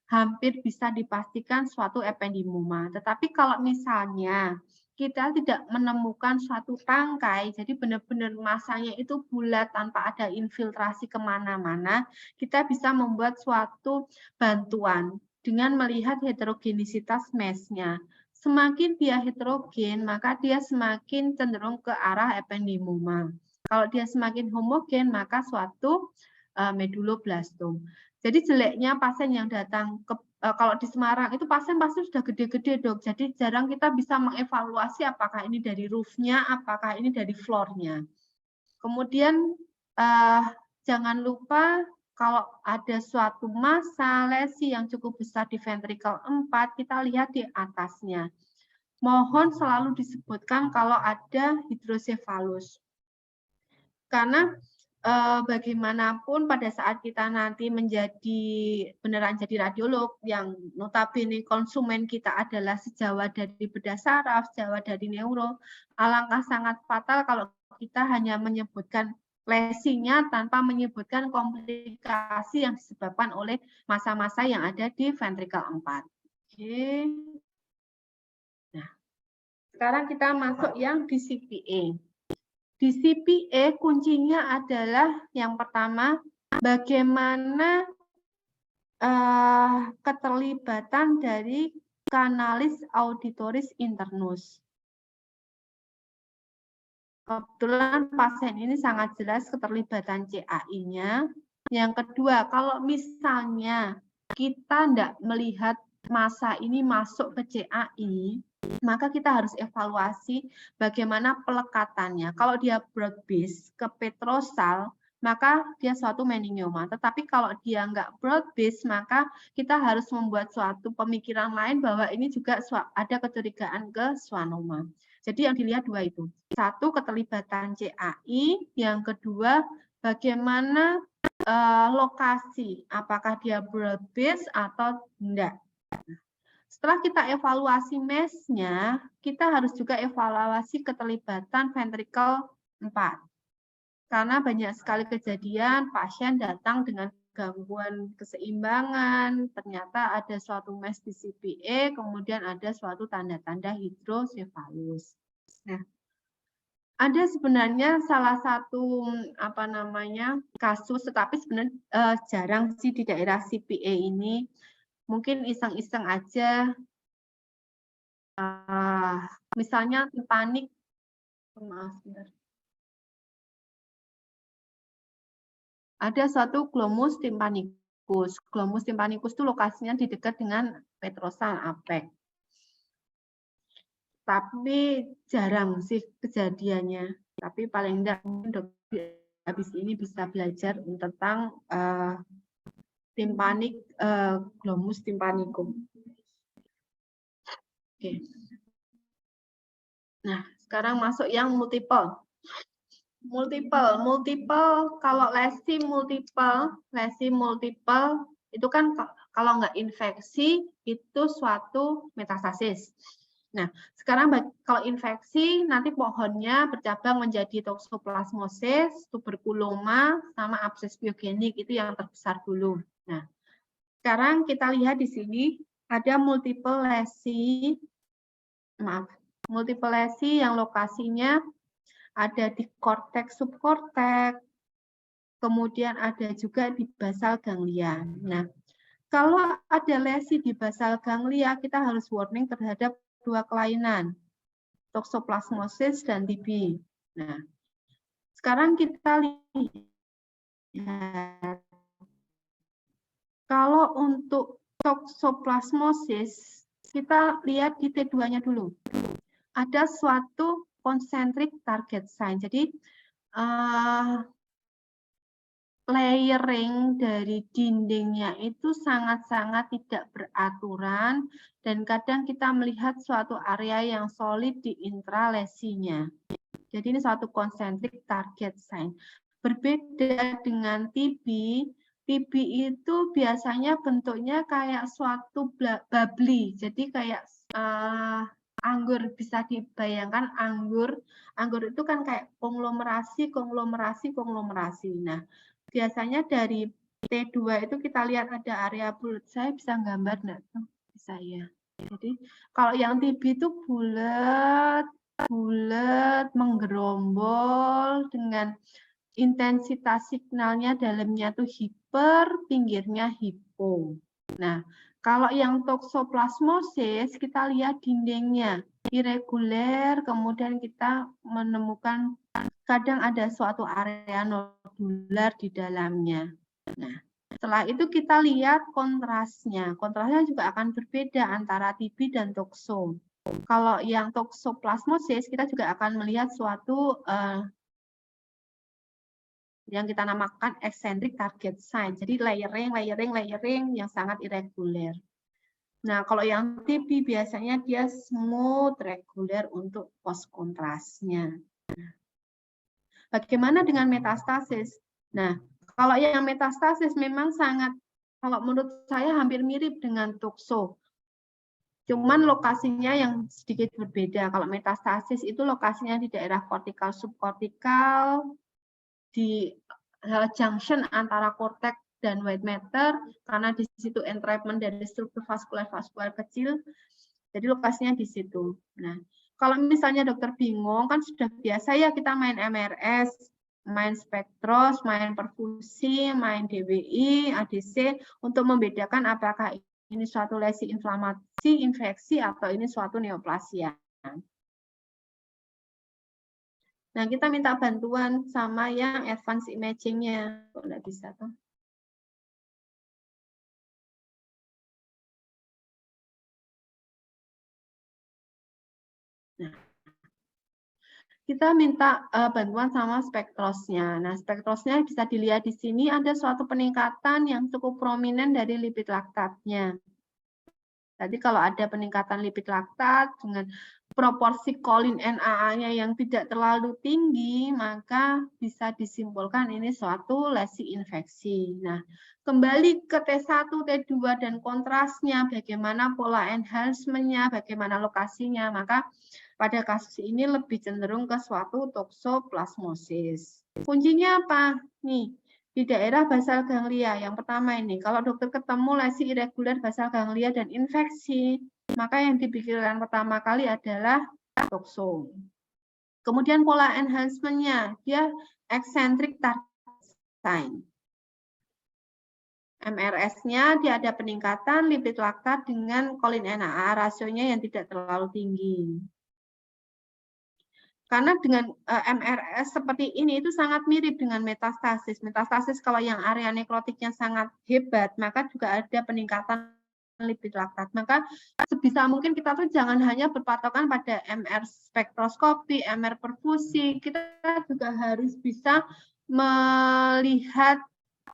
hampir bisa dipastikan suatu ependymoma. Tetapi kalau misalnya kita tidak menemukan suatu tangkai, jadi benar-benar masanya itu bulat tanpa ada infiltrasi kemana-mana, kita bisa membuat suatu bantuan dengan melihat heterogenisitas mass-nya. Semakin dia heterogen, maka dia semakin cenderung ke arah ependymoma. Kalau dia semakin homogen, maka suatu meduloblastom. Jadi jeleknya pasien yang datang ke kalau di Semarang itu pasien pasti sudah gede-gede dok. Jadi jarang kita bisa mengevaluasi apakah ini dari roof-nya, apakah ini dari floor-nya. Kemudian jangan lupa kalau ada suatu massa lesi yang cukup besar di ventricle 4, kita lihat di atasnya. Mohon selalu disebutkan kalau ada hidrosefalus. Karena bagaimanapun pada saat kita nanti beneran jadi radiolog yang notabene konsumen kita adalah sejawat dari bedah saraf, sejawat dari neuro, alangkah sangat fatal kalau kita hanya menyebutkan lesinya tanpa menyebutkan komplikasi yang disebabkan oleh masa-masa yang ada di ventrikel 4. Oke. Nah, sekarang kita masuk yang di CPA. Di CPA kuncinya adalah yang pertama, bagaimana keterlibatan dari kanalis auditoris internus. Kebetulan pasien ini sangat jelas keterlibatan CAI-nya. Yang kedua, kalau misalnya kita tidak melihat masa ini masuk ke CAI, maka kita harus evaluasi bagaimana pelekatannya. Kalau dia broad base ke petrosal, maka dia suatu meningioma. Tetapi kalau dia nggak broad base, maka kita harus membuat suatu pemikiran lain bahwa ini juga ada kecurigaan ke schwannoma. Jadi yang dilihat dua itu. Satu, keterlibatan CAI. Yang kedua, bagaimana lokasi. Apakah dia broad base atau tidak. Setelah kita evaluasi MES-nya, kita harus juga evaluasi keterlibatan ventrikel 4. Karena banyak sekali kejadian pasien datang dengan gangguan keseimbangan, ternyata ada suatu MES di CPA, kemudian ada suatu tanda-tanda hidrosefalus. Nah, ada sebenarnya salah satu kasus, tetapi sebenarnya jarang sih di daerah CPA ini. Mungkin iseng-iseng aja, misalnya timpanik, maaf, ada suatu glomus tympanicus. Glomus tympanicus itu lokasinya di dekat dengan petrosal apek. Tapi jarang sih kejadiannya. Tapi paling tidak habis ini bisa belajar tentang timpanik, glomus tympanicum. Oke. Nah, sekarang masuk yang multiple. Multiple, kalau lesi multiple itu kan kalau nggak infeksi itu suatu metastasis. Nah, sekarang kalau infeksi nanti pohonnya bercabang menjadi toxoplasmosis, tuberkuloma, sama abses biogenik, itu yang terbesar dulu. Nah, sekarang kita lihat di sini ada multiple lesi yang lokasinya ada di korteks subkorteks, kemudian ada juga di basal ganglia. Nah, kalau ada lesi di basal ganglia, kita harus warning terhadap dua kelainan, toxoplasmosis dan TB. Nah, sekarang kita lihat, kalau untuk toxoplasmosis, kita lihat di T2-nya dulu. Ada suatu concentric target sign. Jadi layering dari dindingnya itu sangat-sangat tidak beraturan dan kadang kita melihat suatu area yang solid di intralesinya. Jadi ini suatu concentric target sign. Berbeda dengan TB, TB itu biasanya bentuknya kayak suatu bubbly. Jadi kayak anggur, bisa dibayangkan anggur itu kan kayak konglomerasi. Nah, biasanya dari T2 itu kita lihat ada area bulat. Saya bisa gambar enggak? Bisa ya. Jadi kalau yang TB itu bulat, menggerombol dengan intensitas signalnya dalamnya tuh hiper, pinggirnya hipo. Nah, kalau yang toxoplasmosis, kita lihat dindingnya irregular, kemudian kita menemukan kadang ada suatu area nodular di dalamnya. Nah, setelah itu kita lihat kontrasnya. Kontrasnya juga akan berbeda antara TB dan toxo. Kalau yang toxoplasmosis, kita juga akan melihat suatu yang kita namakan eccentric target sign. Jadi layering yang sangat irregular. Nah, kalau yang TB biasanya dia smooth, regular untuk post kontrasnya. Bagaimana dengan metastasis? Nah, kalau yang metastasis memang sangat, kalau menurut saya hampir mirip dengan tukso. Cuman lokasinya yang sedikit berbeda. Kalau metastasis itu lokasinya di daerah kortikal subkortikal, di junction antara korteks dan white matter, karena di situ entrapment dari struktur vaskular kecil, jadi lokasinya di situ. Nah, kalau misalnya dokter bingung, kan sudah biasa ya kita main MRS, main spektros, main perfusi, main DWI, ADC, untuk membedakan apakah ini suatu lesi inflamasi, infeksi, atau ini suatu neoplasia. Nah, kita minta bantuan sama yang advance imaging-nya. Kok nggak bisa tuh? Nah, kita minta bantuan sama spektrosnya. Nah, spektrosnya bisa dilihat di sini ada suatu peningkatan yang cukup prominent dari lipid laktatnya. Jadi kalau ada peningkatan lipid laktat dengan proporsi kolin NAA-nya yang tidak terlalu tinggi, maka bisa disimpulkan ini suatu lesi infeksi. Nah, kembali ke T1, T2, dan kontrasnya, bagaimana pola enhancement-nya, bagaimana lokasinya, maka pada kasus ini lebih cenderung ke suatu toksoplasmosis. Kuncinya apa? Nih, di daerah basal ganglia, yang pertama ini, kalau dokter ketemu lesi irregular basal ganglia dan infeksi, maka yang dipikirkan pertama kali adalah tokso. Kemudian pola enhancement-nya, dia eccentric target sign. MRS-nya dia ada peningkatan lipid laktat dengan kolin NAA, rasionya yang tidak terlalu tinggi. Karena dengan MRS seperti ini itu sangat mirip dengan metastasis. Metastasis kalau yang area nekrotiknya sangat hebat, maka juga ada peningkatan lipid laktat. Maka sebisa mungkin kita tuh jangan hanya berpatokan pada MR spektroskopi, MR perfusi, kita juga harus bisa melihat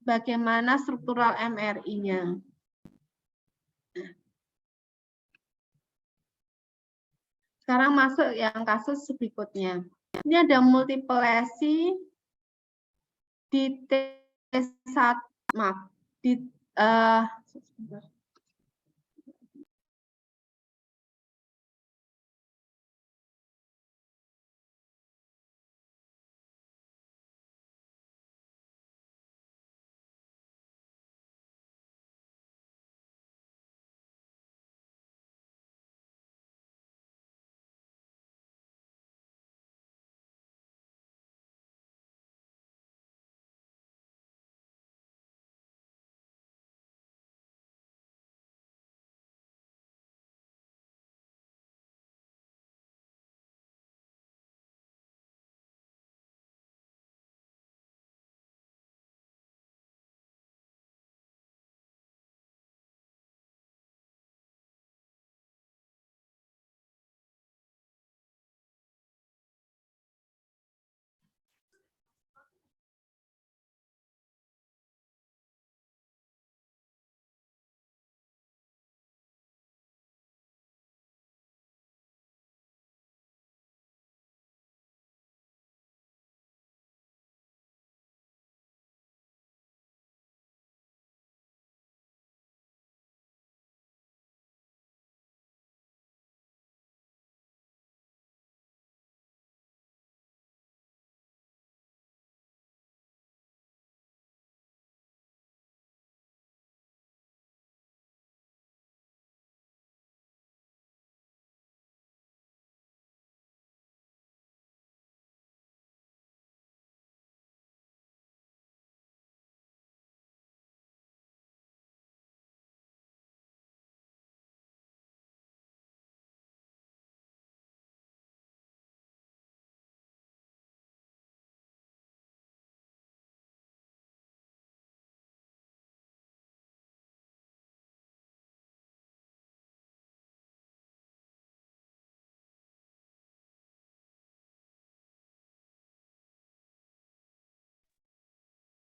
bagaimana struktural MRI-nya. Sekarang masuk yang kasus berikutnya. Ini ada multiple lesi di T1, maaf, di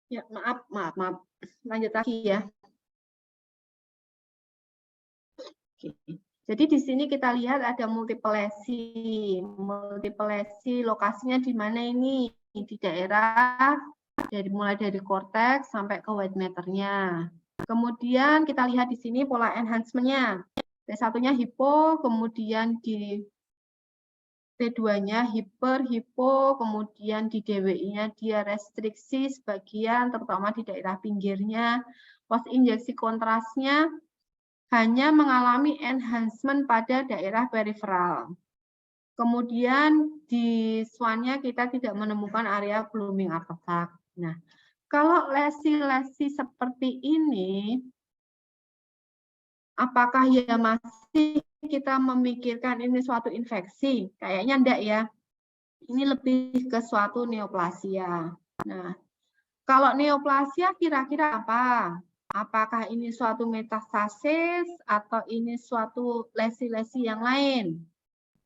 ya, maaf. Lanjut lagi ya. Oke. Jadi di sini kita lihat ada multiple lesi. Multiple lesi lokasinya di mana ini? Di daerah mulai dari korteks sampai ke white matter-nya. Kemudian kita lihat di sini pola enhancement-nya. T1-nya hipo, kemudian di T2-nya hiper, hipo, kemudian di DWI-nya dia restriksi sebagian, terutama di daerah pinggirnya. Post injeksi kontrasnya hanya mengalami enhancement pada daerah periferal. Kemudian di SWAN-nya kita tidak menemukan area blooming artefak. Nah, kalau lesi-lesi seperti ini, apakah ya masih kita memikirkan ini suatu infeksi? Kayaknya enggak ya. Ini lebih ke suatu neoplasia. Nah, kalau neoplasia kira-kira apa? Apakah ini suatu metastasis atau ini suatu lesi-lesi yang lain?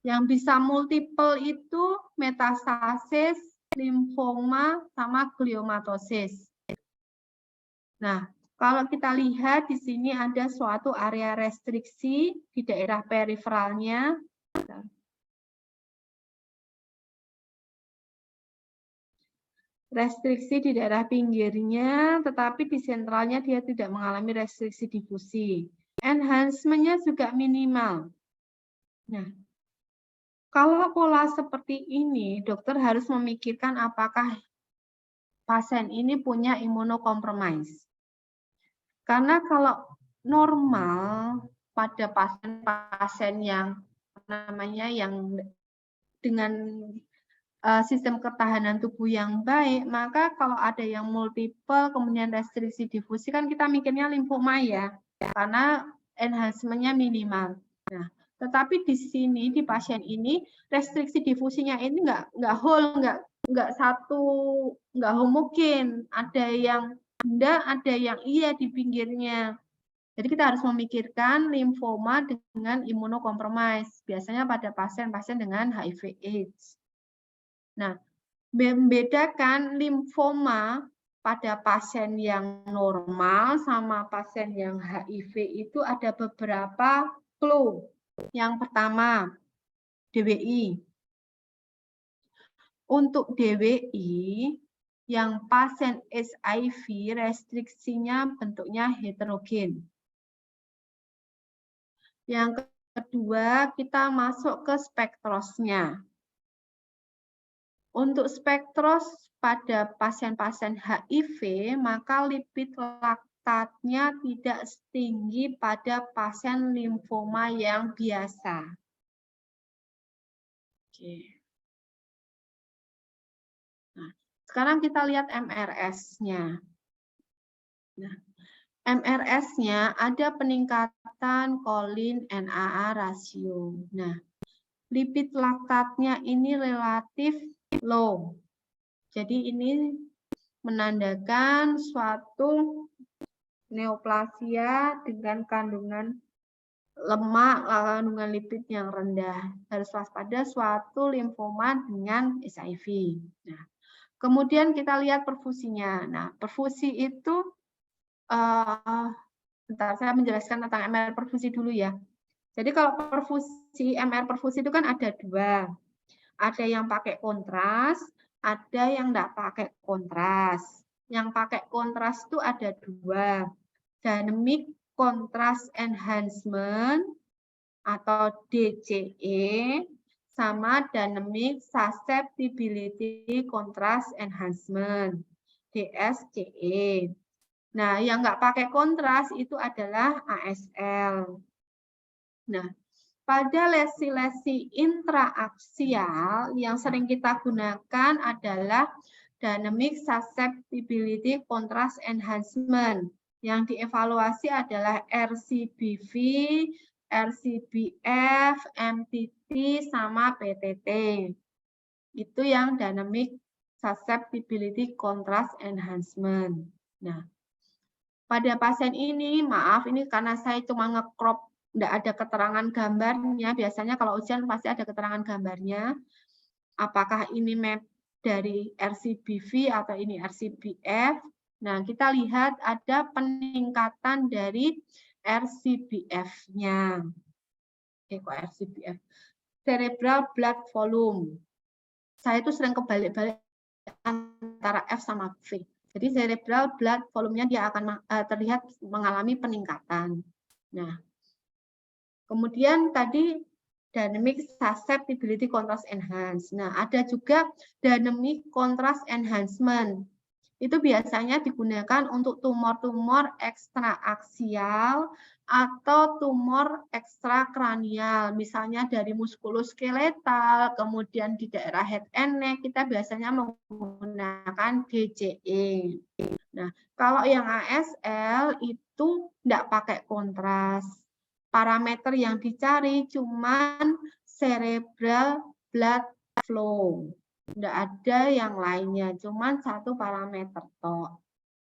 Yang bisa multiple itu metastasis, limfoma, sama gliomatosis. Nah, kalau kita lihat di sini ada suatu area restriksi di daerah periferalnya. Restriksi di daerah pinggirnya, tetapi di sentralnya dia tidak mengalami restriksi difusi. Enhancement-nya juga minimal. Nah, kalau pola seperti ini, dokter harus memikirkan apakah pasien ini punya imunokompromis. Karena kalau normal pada pasien-pasien yang dengan sistem ketahanan tubuh yang baik, maka kalau ada yang multiple kemudian restriksi difusi kan kita mikirnya limfoma ya, karena enhancement-nya minimal. Nah, tetapi di sini di pasien ini restriksi difusinya ini nggak whole, nggak homogen, ada yang enggak, ada yang iya di pinggirnya. Jadi kita harus memikirkan limfoma dengan imunokompromis, biasanya pada pasien-pasien dengan HIV/AIDS. Nah, membedakan limfoma pada pasien yang normal sama pasien yang HIV itu ada beberapa clue. Yang pertama, DWI. Untuk DWI, yang pasien HIV restriksinya bentuknya heterogen. Yang kedua, kita masuk ke spektrosnya. Untuk spektros pada pasien-pasien HIV, maka lipid laktatnya tidak setinggi pada pasien limfoma yang biasa. Oke. Nah, sekarang kita lihat MRS-nya. Nah, MRS-nya ada peningkatan kolin NAA rasio. Nah, lipid laktatnya ini relatif low. Jadi ini menandakan suatu neoplasia dengan kandungan lemak, kandungan lipid yang rendah. Harus waspada suatu limfoma dengan HIV. Nah, kemudian kita lihat perfusinya. Nah, perfusi itu, bentar saya menjelaskan tentang MR perfusi dulu ya. Jadi kalau perfusi, MR perfusi itu kan ada dua. Ada yang pakai kontras, ada yang enggak pakai kontras. Yang pakai kontras itu ada dua. Dynamic Contrast Enhancement atau DCE sama Dynamic Susceptibility Contrast Enhancement DSCE. Nah, yang enggak pakai kontras itu adalah ASL. Nah, pada lesi-lesi intraaksial yang sering kita gunakan adalah Dynamic Susceptibility Contrast Enhancement. Yang dievaluasi adalah RCBV, RCBF, MTT, sama PTT. Itu yang Dynamic Susceptibility Contrast Enhancement. Nah, pada pasien ini, maaf ini karena saya cuma nge-crop, tidak ada keterangan gambarnya. Biasanya kalau ujian pasti ada keterangan gambarnya. Apakah ini map dari RCBV atau ini RCBF? Nah, kita lihat ada peningkatan dari RCBF-nya. Oke, kok RCBF? Cerebral blood volume. Saya itu sering kebalik-balik antara F sama V. Jadi cerebral blood volumenya dia akan terlihat mengalami peningkatan. Nah, kemudian tadi dynamic susceptibility contrast enhance. Nah, ada juga dynamic contrast enhancement. Itu biasanya digunakan untuk tumor-tumor ekstraaksial atau tumor ekstrakranial, misalnya dari muskuloskeletal, kemudian di daerah head and neck, kita biasanya menggunakan DCE. Nah, kalau yang ASL itu tidak pakai kontras. Parameter yang dicari cuman cerebral blood flow. Tidak ada yang lainnya, cuman satu parameter toh.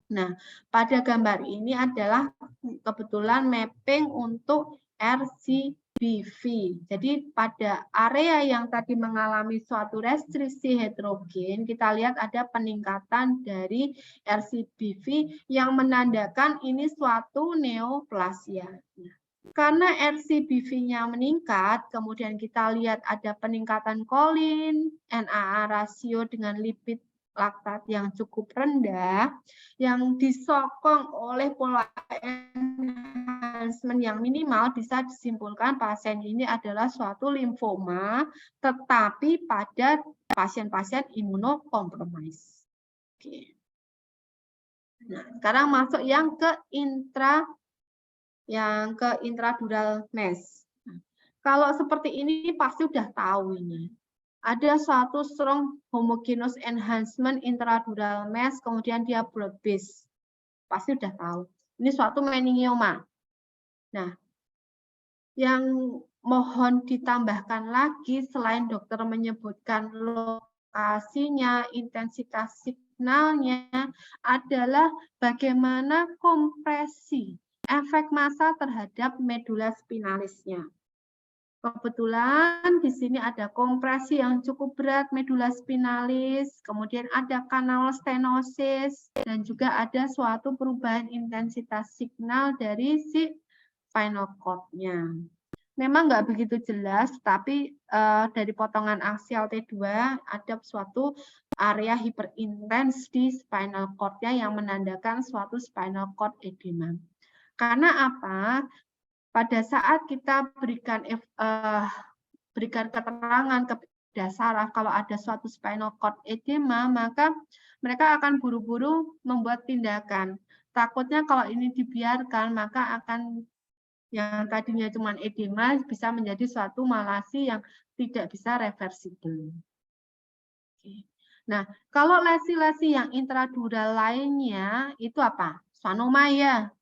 Nah, pada gambar ini adalah kebetulan mapping untuk RCBV. Jadi pada area yang tadi mengalami suatu restriksi heterogen, kita lihat ada peningkatan dari RCBV yang menandakan ini suatu neoplasia. Nah, karena RCBV-nya meningkat, kemudian kita lihat ada peningkatan kolin, NAA rasio dengan lipid laktat yang cukup rendah, yang disokong oleh pola enhancement yang minimal, bisa disimpulkan pasien ini adalah suatu limfoma, tetapi pada pasien-pasien imunokompromis. Oke. Nah, sekarang masuk yang ke intradural mass. Nah, kalau seperti ini pasti udah tahu ini. Ada suatu strong homogeneous enhancement intradural mass, kemudian dia broad base. Pasti udah tahu. Ini suatu meningioma. Nah, yang mohon ditambahkan lagi selain dokter menyebutkan lokasinya, intensitas signalnya, adalah bagaimana kompresi efek massa terhadap medula spinalisnya. Kebetulan di sini ada kompresi yang cukup berat medula spinalis, kemudian ada kanal stenosis, dan juga ada suatu perubahan intensitas signal dari si spinal cord-nya. Memang nggak begitu jelas, tapi dari potongan aksial T2 ada suatu area hiperintens di spinal cord-nya yang menandakan suatu spinal cord edema. Karena apa? Pada saat kita berikan keterangan kepada saraf kalau ada suatu spinal cord edema, maka mereka akan buru-buru membuat tindakan. Takutnya kalau ini dibiarkan, maka akan yang tadinya cuma edema bisa menjadi suatu malasi yang tidak bisa reversibel. Nah, kalau lesi-lesi yang intradural lainnya itu apa? Schwannoma ya.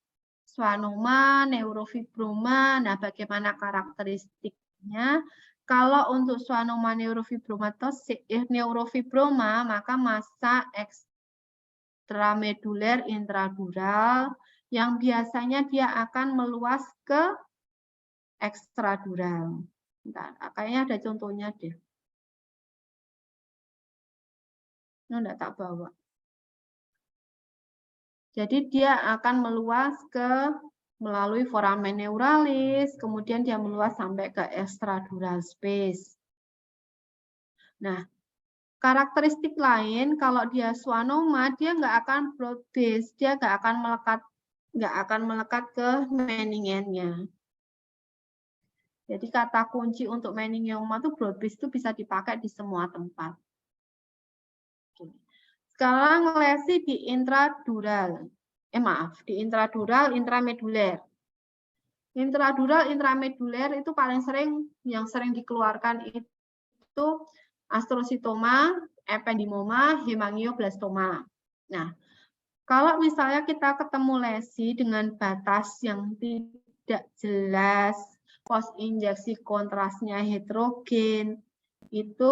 Schwannoma, neurofibroma. Nah, bagaimana karakteristiknya? Kalau untuk schwannoma neurofibroma, maka massa ekstrameduler intradural yang biasanya dia akan meluas ke ekstradural. Bentar, kayaknya ada contohnya deh. Ini enggak tak bawa. Jadi dia akan meluas melalui foramen neuralis, kemudian dia meluas sampai ke extradural space. Nah, karakteristik lain kalau dia schwannoma, dia nggak akan broad base, dia nggak akan melekat ke meningennya. Jadi kata kunci untuk meningioma itu broad base itu bisa dipakai di semua tempat. Sekarang lesi di intradural. Di intradural, intrameduler. Intradural, intrameduler itu paling sering, yang sering dikeluarkan itu astrositoma, ependimoma, hemangioblastoma. Nah, kalau misalnya kita ketemu lesi dengan batas yang tidak jelas, post injeksi kontrasnya heterogen, itu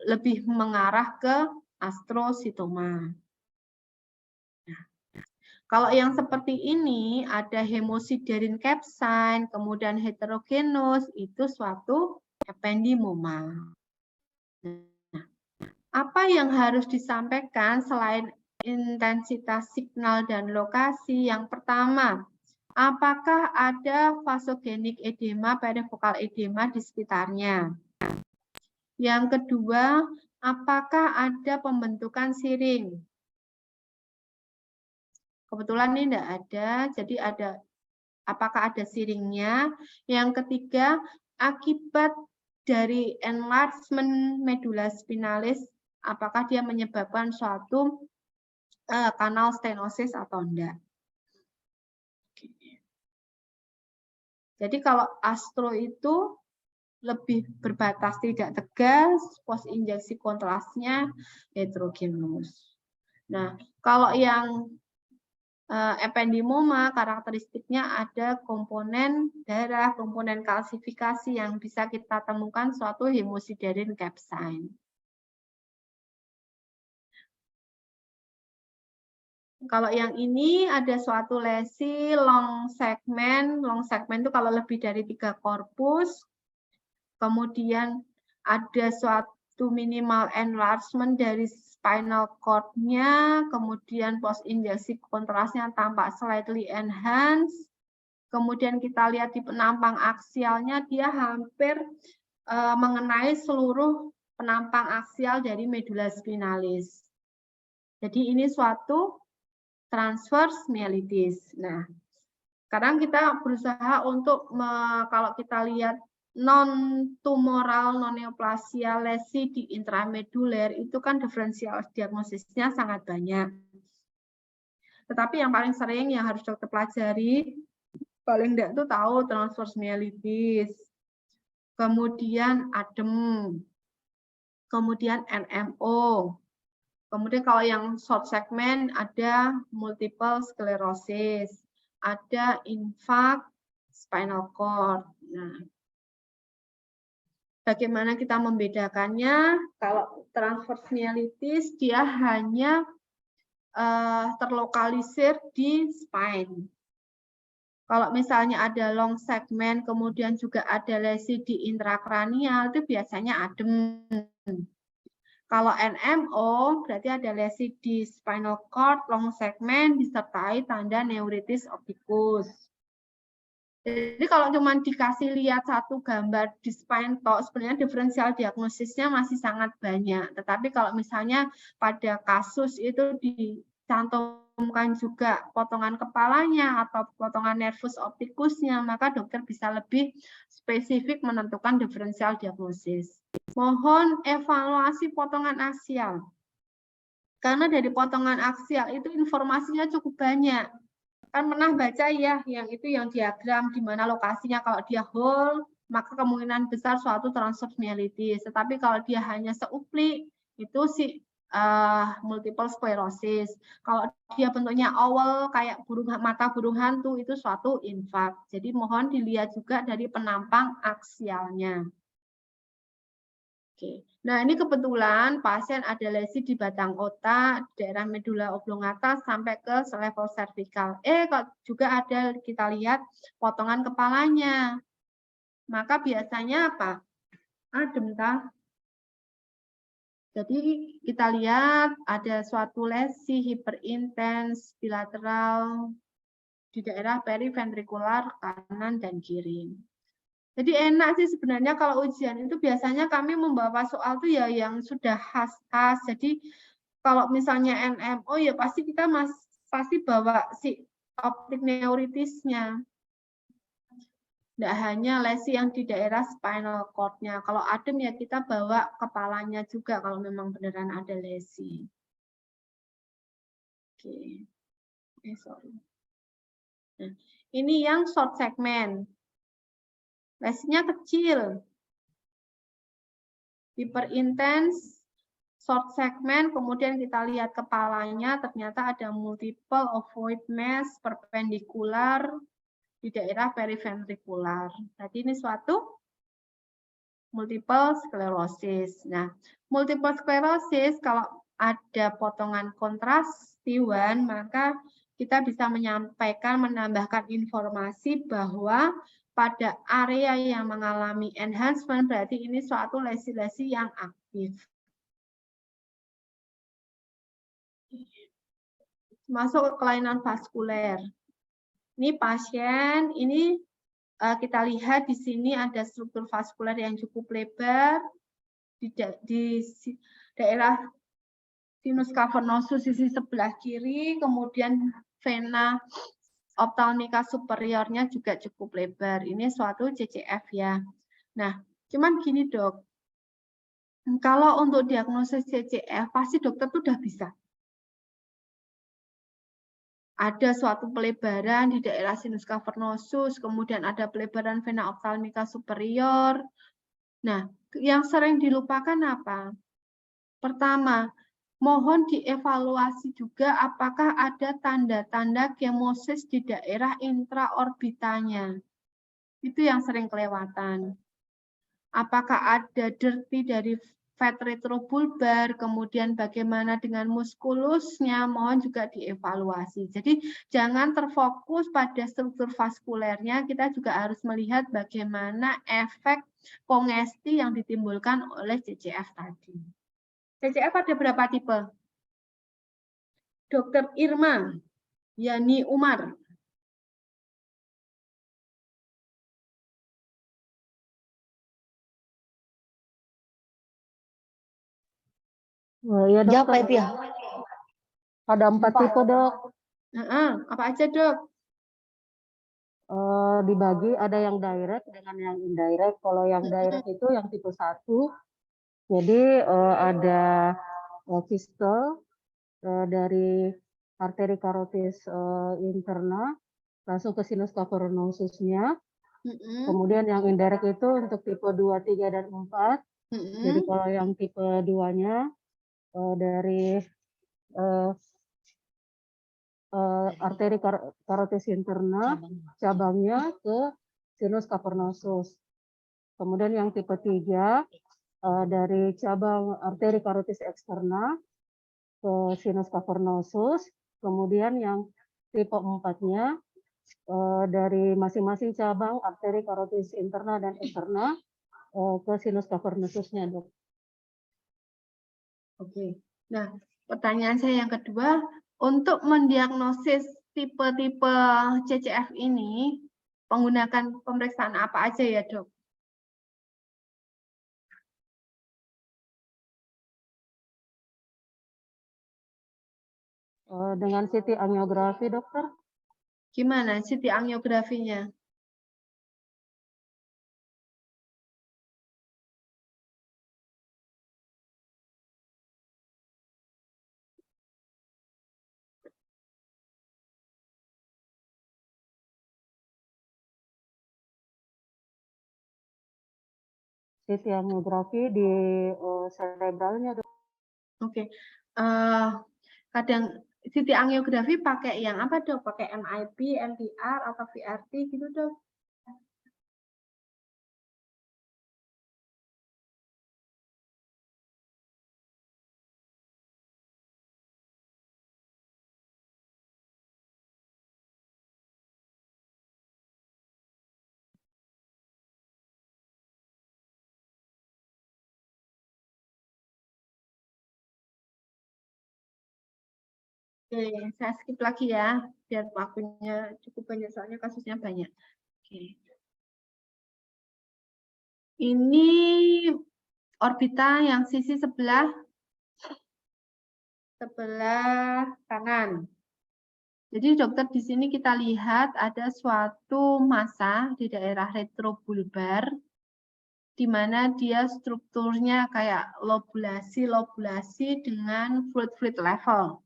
lebih mengarah ke astrositoma. Nah, kalau yang seperti ini ada hemosiderin capsine, kemudian heterogenus, itu suatu ependimoma. Nah, apa yang harus disampaikan selain intensitas signal dan lokasi? Yang pertama, apakah ada vasogenik edema, perivokal edema di sekitarnya? Yang kedua, apakah ada pembentukan siring? Kebetulan ini tidak ada, jadi ada apakah ada siringnya? Yang ketiga, akibat dari enlargement medula spinalis, apakah dia menyebabkan suatu kanal stenosis atau enggak? Jadi kalau astro itu lebih berbatas tidak tegas, pos injeksi kontrasnya heterogenus. Nah, kalau yang ependimoma karakteristiknya ada komponen darah, komponen kalsifikasi yang bisa kita temukan suatu hemosiderin capsine. Kalau yang ini ada suatu lesi long segment itu kalau lebih dari 3 korpus, kemudian ada suatu minimal enlargement dari spinal cord-nya, kemudian post injeksi kontrasnya tampak slightly enhanced, kemudian kita lihat di penampang aksialnya dia hampir mengenai seluruh penampang aksial dari medula spinalis. Jadi ini suatu transverse myelitis. Nah, sekarang kita berusaha untuk kalau kita lihat non-tumoral non-neoplasia lesi di intrameduler itu kan diferensial diagnosisnya sangat banyak. Tetapi yang paling sering yang harus dokter pelajari, paling enggak itu tahu transverse myelitis, kemudian adem, kemudian NMO, kemudian kalau yang short segment ada multiple sclerosis, ada infarct spinal cord. Nah, bagaimana kita membedakannya? Kalau transverse myelitis dia hanya terlokalisir di spine. Kalau misalnya ada long segment, kemudian juga ada lesi di intrakranial, itu biasanya adem. Kalau NMO, berarti ada lesi di spinal cord, long segment, disertai tanda neuritis opticus. Jadi kalau cuma dikasih lihat satu gambar di spine tok, sebenarnya diferensial diagnosisnya masih sangat banyak. Tetapi kalau misalnya pada kasus itu dicantumkan juga potongan kepalanya atau potongan nervus opticusnya, maka dokter bisa lebih spesifik menentukan diferensial diagnosis. Mohon evaluasi potongan aksial. Karena dari potongan aksial itu informasinya cukup banyak. Kan pernah baca ya, yang itu yang diagram di mana lokasinya, kalau dia whole, maka kemungkinan besar suatu transverse myelitis. Tetapi kalau dia hanya seuplik, itu sih multiple sclerosis. Kalau dia bentuknya oval, kayak mata burung hantu, itu suatu infarct. Jadi mohon dilihat juga dari penampang aksialnya. Oke. Nah, ini kebetulan pasien ada lesi di batang otak, daerah medula oblongata sampai ke level cervical. Kok juga ada kita lihat potongan kepalanya. Maka biasanya apa? Adem tah. Jadi kita lihat ada suatu lesi hiperintens bilateral di daerah periventrikular kanan dan kiri. Jadi enak sih sebenarnya kalau ujian itu biasanya kami membawa soal tuh ya yang sudah khas-khas. Jadi kalau misalnya NMO ya pasti kita pasti bawa si optik neuritisnya. Tidak hanya lesi yang di daerah spinal cord-nya. Kalau adem ya kita bawa kepalanya juga kalau memang beneran ada lesi. Oke. Sorry. Nah, ini yang short segment. Lesinya kecil, hyperintens, short segment, kemudian kita lihat kepalanya, ternyata ada multiple ovoid mass perpendikular di daerah periventrikular. Jadi ini suatu multiple sclerosis. Nah, multiple sclerosis kalau ada potongan kontras T1, maka kita bisa menambahkan informasi bahwa pada area yang mengalami enhancement berarti ini suatu lesi-lesi yang aktif. Masuk ke kelainan vaskuler. Ini pasien, ini kita lihat di sini ada struktur vaskuler yang cukup lebar. daerah sinus cavernosus sisi sebelah kiri, kemudian vena ophthalmica superiornya juga cukup lebar. Ini suatu CCF ya. Nah, cuman gini dok, kalau untuk diagnosis CCF pasti dokter tuh udah bisa. Ada suatu pelebaran di daerah sinus cavernosus, kemudian ada pelebaran vena ophthalmica superior. Nah, yang sering dilupakan apa? Pertama, mohon dievaluasi juga apakah ada tanda-tanda kemosis di daerah intraorbitanya. Itu yang sering kelewatan. Apakah ada dirty dari fat retrobulbar, kemudian bagaimana dengan muskulusnya, mohon juga dievaluasi. Jadi jangan terfokus pada struktur vaskulernya, kita juga harus melihat bagaimana efek kongesti yang ditimbulkan oleh CCF tadi. CCF ada berapa tipe? Dr. Irma Yani Umar. Ya dok, itu ya? Ada 4 tipe dok. Apa aja dok? Dibagi ada yang direct dengan yang indirect. Kalau yang direct itu yang tipe 1. Jadi ada kistel dari arteri karotis interna langsung ke sinus cavernosusnya. Kemudian yang indirect itu untuk tipe 2, 3, dan 4. Jadi kalau yang tipe 2-nya dari arteri karotis interna cabangnya ke sinus cavernosus. Kemudian yang tipe 3 dari cabang arteri karotis eksterna ke sinus cavernosus. Kemudian yang tipe 4-nya dari masing-masing cabang arteri karotis interna dan eksterna ke sinus cavernosusnya dok. Oke. Nah, pertanyaan saya yang kedua, untuk mendiagnosis tipe-tipe CCF ini, menggunakan pemeriksaan apa aja ya, dok? Dengan CT angiografi, dokter. Gimana CT angiografinya? CT angiografi di cerebralnya dok. Oke. Kadang CT angiografi pakai yang apa dok? Pakai MIP, MTR, atau VRT gitu dok? Oke, saya skip lagi ya, biar waktunya cukup banyak, soalnya kasusnya banyak. Oke. Ini orbita yang sisi sebelah kanan. Jadi dokter di sini kita lihat ada suatu massa di daerah retrobulbar, di mana dia strukturnya kayak lobulasi dengan fluid level.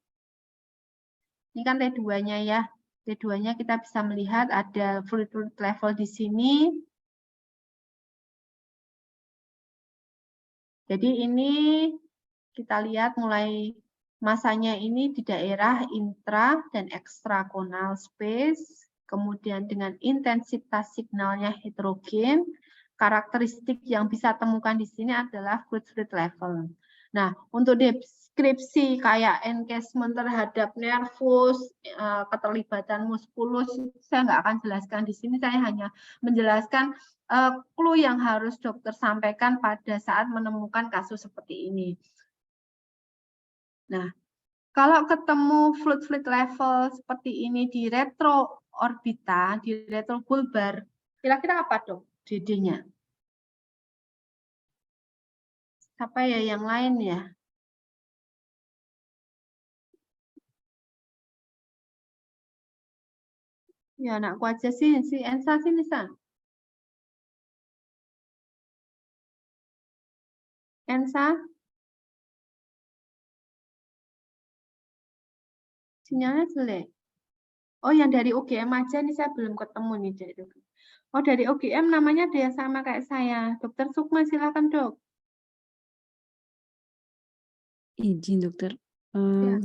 Ini kan T2-nya ya. T2-nya kita bisa melihat ada fluid level di sini. Jadi ini kita lihat mulai masanya ini di daerah intra dan ekstrakonal space, kemudian dengan intensitas signalnya heterogen. Karakteristik yang bisa temukan di sini adalah fluid level. Nah, untuk deskripsi kayak encasement terhadap nervus, keterlibatan muskulus, saya nggak akan jelaskan di sini. Saya hanya menjelaskan clue yang harus dokter sampaikan pada saat menemukan kasus seperti ini. Nah, kalau ketemu fluid level seperti ini di retroorbita, di retrobulbar, kira-kira apa dok DD-nya? Apa ya yang lain ya? Ya, anakku aja sih, si Ensa sini, Sa. Ensa. Sinyalnya jelek. Oh, yang dari UGM aja nih saya belum ketemu nih, Dek. Oh, dari UGM namanya dia sama kayak saya. Dokter Sukma, silakan, Dok. Izin dokter. Ya.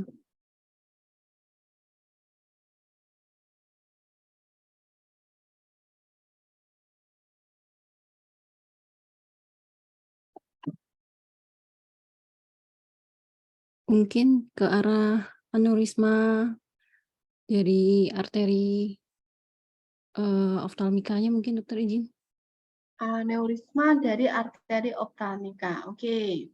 Mungkin ke arah aneurisma dari arteri oftalmikanya mungkin dokter izin. Aneurisma dari arteri oftalmika. Oke.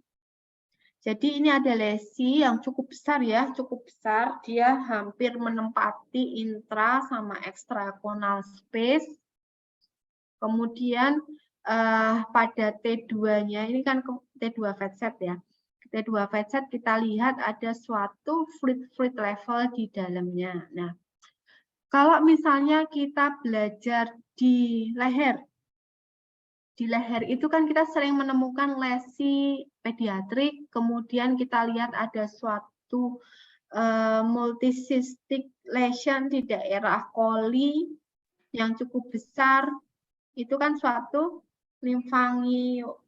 Jadi ini ada lesi yang cukup besar ya, cukup besar. Dia hampir menempati intra sama extraconal space. Kemudian pada T2-nya, ini kan T2 facet ya. T2 facet kita lihat ada suatu fluid level di dalamnya. Nah, kalau misalnya kita belajar di leher itu kan kita sering menemukan lesi pediatrik, kemudian kita lihat ada suatu multicystic lesion di daerah koli yang cukup besar, itu kan suatu limfangioma.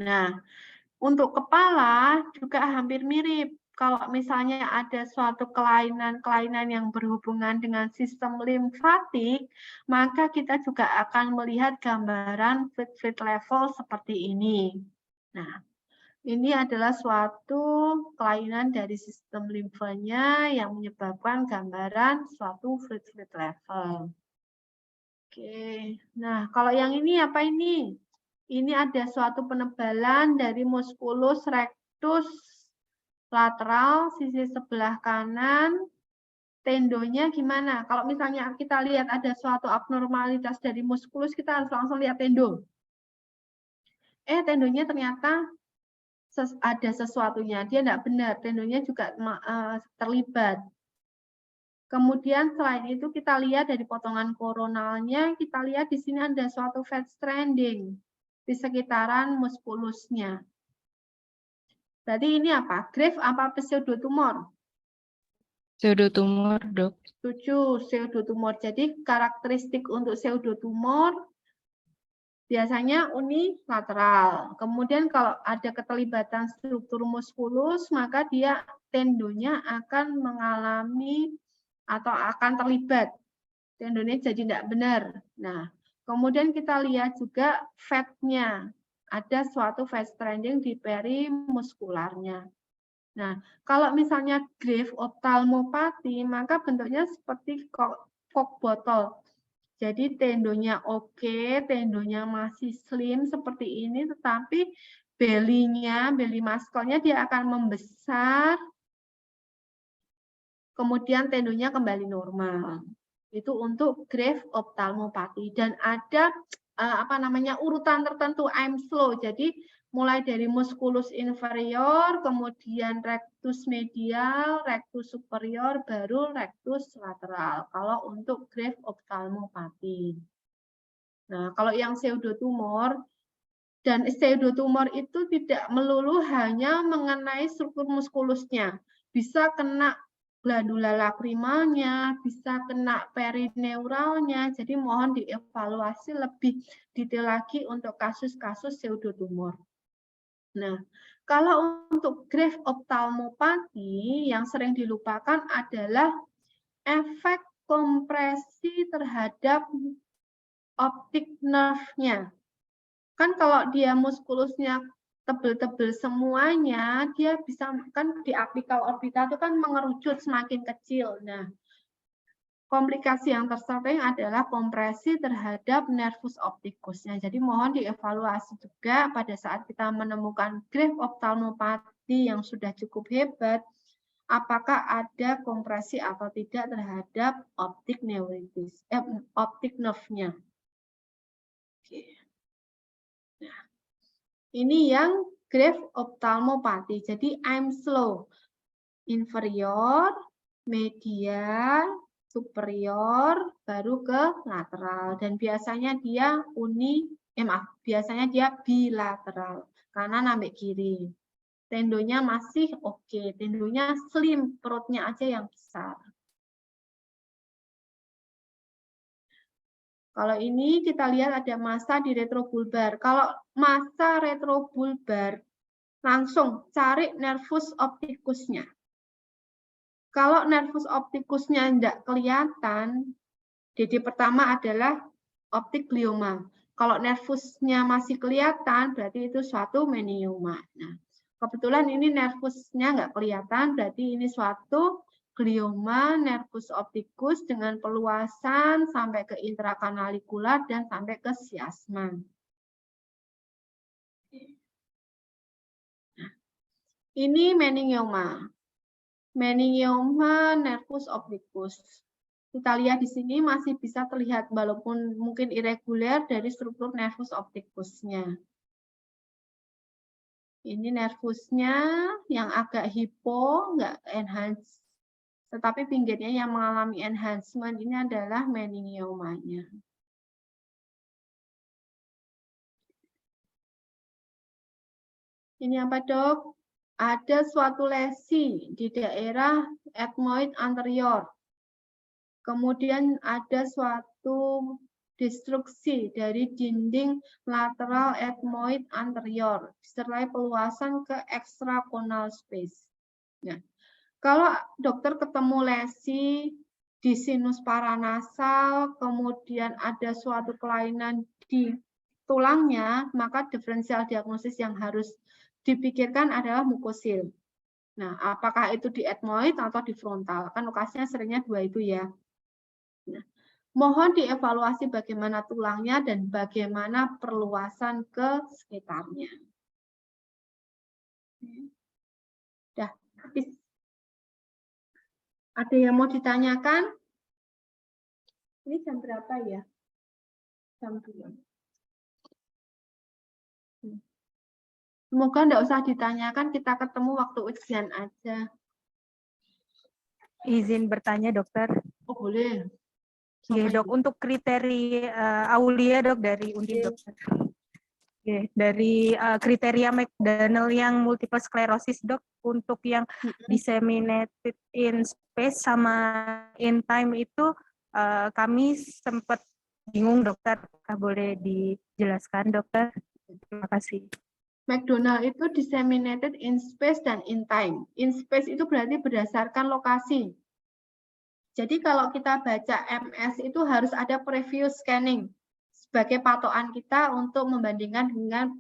Nah, untuk kepala juga hampir mirip. Kalau misalnya ada suatu kelainan-kelainan yang berhubungan dengan sistem limfatik, maka kita juga akan melihat gambaran fluid level seperti ini. Nah, ini adalah suatu kelainan dari sistem limfanya yang menyebabkan gambaran suatu fluid level. Oke, nah kalau yang ini apa ini? Ini ada suatu penebalan dari musculus rectus lateral sisi sebelah kanan. Tendonya gimana? Kalau misalnya kita lihat ada suatu abnormalitas dari musculus, kita harus langsung lihat tendo. Tendonya ternyata ada sesuatunya, dia tidak benar, tendonya juga terlibat. Kemudian selain itu kita lihat dari potongan koronalnya, kita lihat di sini ada suatu fat stranding di sekitaran muskulusnya. Berarti ini apa? Grave apa pseudotumor? Pseudotumor, dok. Setuju, pseudotumor. Jadi karakteristik untuk pseudotumor biasanya unilateral. Kemudian kalau ada keterlibatan struktur muskulus, maka dia tendonya akan mengalami atau akan terlibat. Tendonya jadi tidak benar. Nah, kemudian kita lihat juga fatnya. Ada suatu fat stranding di perimuskularnya. Nah, kalau misalnya grave ophthalmopathy, maka bentuknya seperti Coke botol. Jadi tendonya oke, tendonya masih slim seperti ini, tetapi belly muscle-nya dia akan membesar, kemudian tendonya kembali normal. Itu untuk grave ophthalmopathy. Dan ada urutan tertentu, I'm slow. Jadi mulai dari musculus inferior, kemudian rectus medial, rectus superior, baru rectus lateral. Kalau untuk grave ophthalmopathy. Nah, kalau yang pseudotumor, dan pseudotumor itu tidak melulu hanya mengenai struktur muskulusnya. Bisa kena glandula lakrimalnya, bisa kena perineuralnya, jadi mohon dievaluasi lebih detail lagi untuk kasus-kasus pseudotumor. Nah, kalau untuk grave ophthalmopathy yang sering dilupakan adalah efek kompresi terhadap optic nerve-nya. Kan kalau dia muskulusnya tebel-tebel semuanya, dia bisa kan di apikal orbita itu kan mengerucut semakin kecil. Nah, komplikasi yang tersering adalah kompresi terhadap nervus opticusnya. Jadi mohon dievaluasi juga pada saat kita menemukan grave ophthalmopathy yang sudah cukup hebat, apakah ada kompresi atau tidak terhadap optic neuritis, optic nerve-nya. Oke. Nah, ini yang grave ophthalmopathy. Jadi I'm slow inferior, medial, superior, baru ke lateral. Dan biasanya dia biasanya dia bilateral, kanan sampai kiri. Tendonya masih oke, tendonya slim, perutnya aja yang besar. Kalau ini kita lihat ada massa di retrobulbar. Kalau massa retrobulbar, langsung cari nervus opticusnya. Kalau nervus opticusnya tidak kelihatan, DD pertama adalah optik glioma. Kalau nervusnya masih kelihatan, berarti itu suatu meningioma. Nah, kebetulan ini nervusnya nggak kelihatan, berarti ini suatu glioma nervus opticus dengan peluasan sampai ke intrakanalikular dan sampai ke chiasma. Nah, ini meningioma. Meningioma nervus opticus. Kita lihat di sini masih bisa terlihat walaupun mungkin irregular dari struktur nervus opticusnya. Ini nervusnya yang agak hipo, nggak enhance. Tetapi pinggirnya yang mengalami enhancement ini adalah meningiomanya. Ini apa, Dok? Ada suatu lesi di daerah ethmoid anterior. Kemudian ada suatu destruksi dari dinding lateral ethmoid anterior, disertai peluasan ke extraconal space. Nah, kalau dokter ketemu lesi di sinus paranasal, kemudian ada suatu kelainan di tulangnya, maka diferensial diagnosis yang harus dipikirkan adalah mukosil. Nah, apakah itu di ethmoid atau di frontal? Kan lokasinya seringnya dua itu ya. Nah, mohon dievaluasi bagaimana tulangnya dan bagaimana perluasan ke sekitarnya. Dah, habis. Ada yang mau ditanyakan? Ini jam berapa ya? Jam 2. Semoga enggak usah ditanyakan, kita ketemu waktu ujian aja. Izin bertanya, dokter. Oh, boleh. Oke, dok, untuk kriteria Aulia, dok, dari Undip, dokter. Oke, dari kriteria McDonald yang multiple sclerosis, dok, untuk yang disseminated in space sama in time itu kami sempat bingung, dokter. Apakah boleh dijelaskan, dokter? Terima kasih. McDonald itu disseminated in space dan in time. In space itu berarti berdasarkan lokasi. Jadi kalau kita baca MS itu harus ada previous scanning sebagai patokan kita untuk membandingkan dengan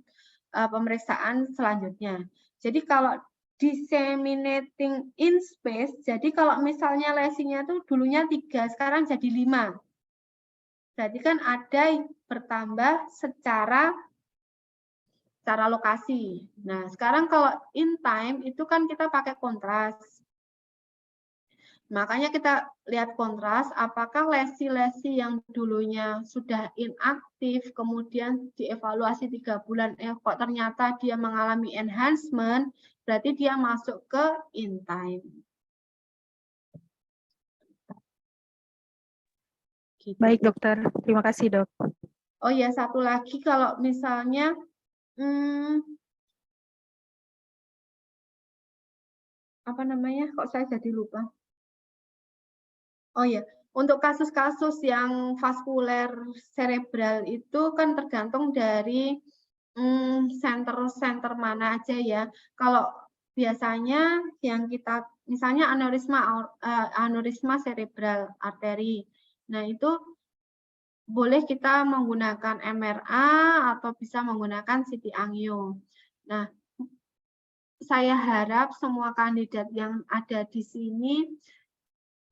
pemeriksaan selanjutnya. Jadi kalau disseminating in space, jadi kalau misalnya lesinya itu dulunya 3, sekarang jadi 5. Berarti kan ada bertambah secara lokasi. Nah, sekarang kalau in time itu kan kita pakai kontras. Makanya kita lihat kontras, apakah lesi-lesi yang dulunya sudah inaktif, kemudian dievaluasi 3 bulan, kok ternyata dia mengalami enhancement, berarti dia masuk ke in time. Gitu. Baik, dokter. Terima kasih, dok. Oh ya, satu lagi kalau misalnya apa namanya? Kok saya jadi lupa? Oh ya, untuk kasus-kasus yang vaskuler cerebral itu kan tergantung dari center mana aja ya. Kalau biasanya yang kita misalnya aneurisma cerebral arteri. Nah, itu boleh kita menggunakan MRA atau bisa menggunakan CT angio. Nah, saya harap semua kandidat yang ada di sini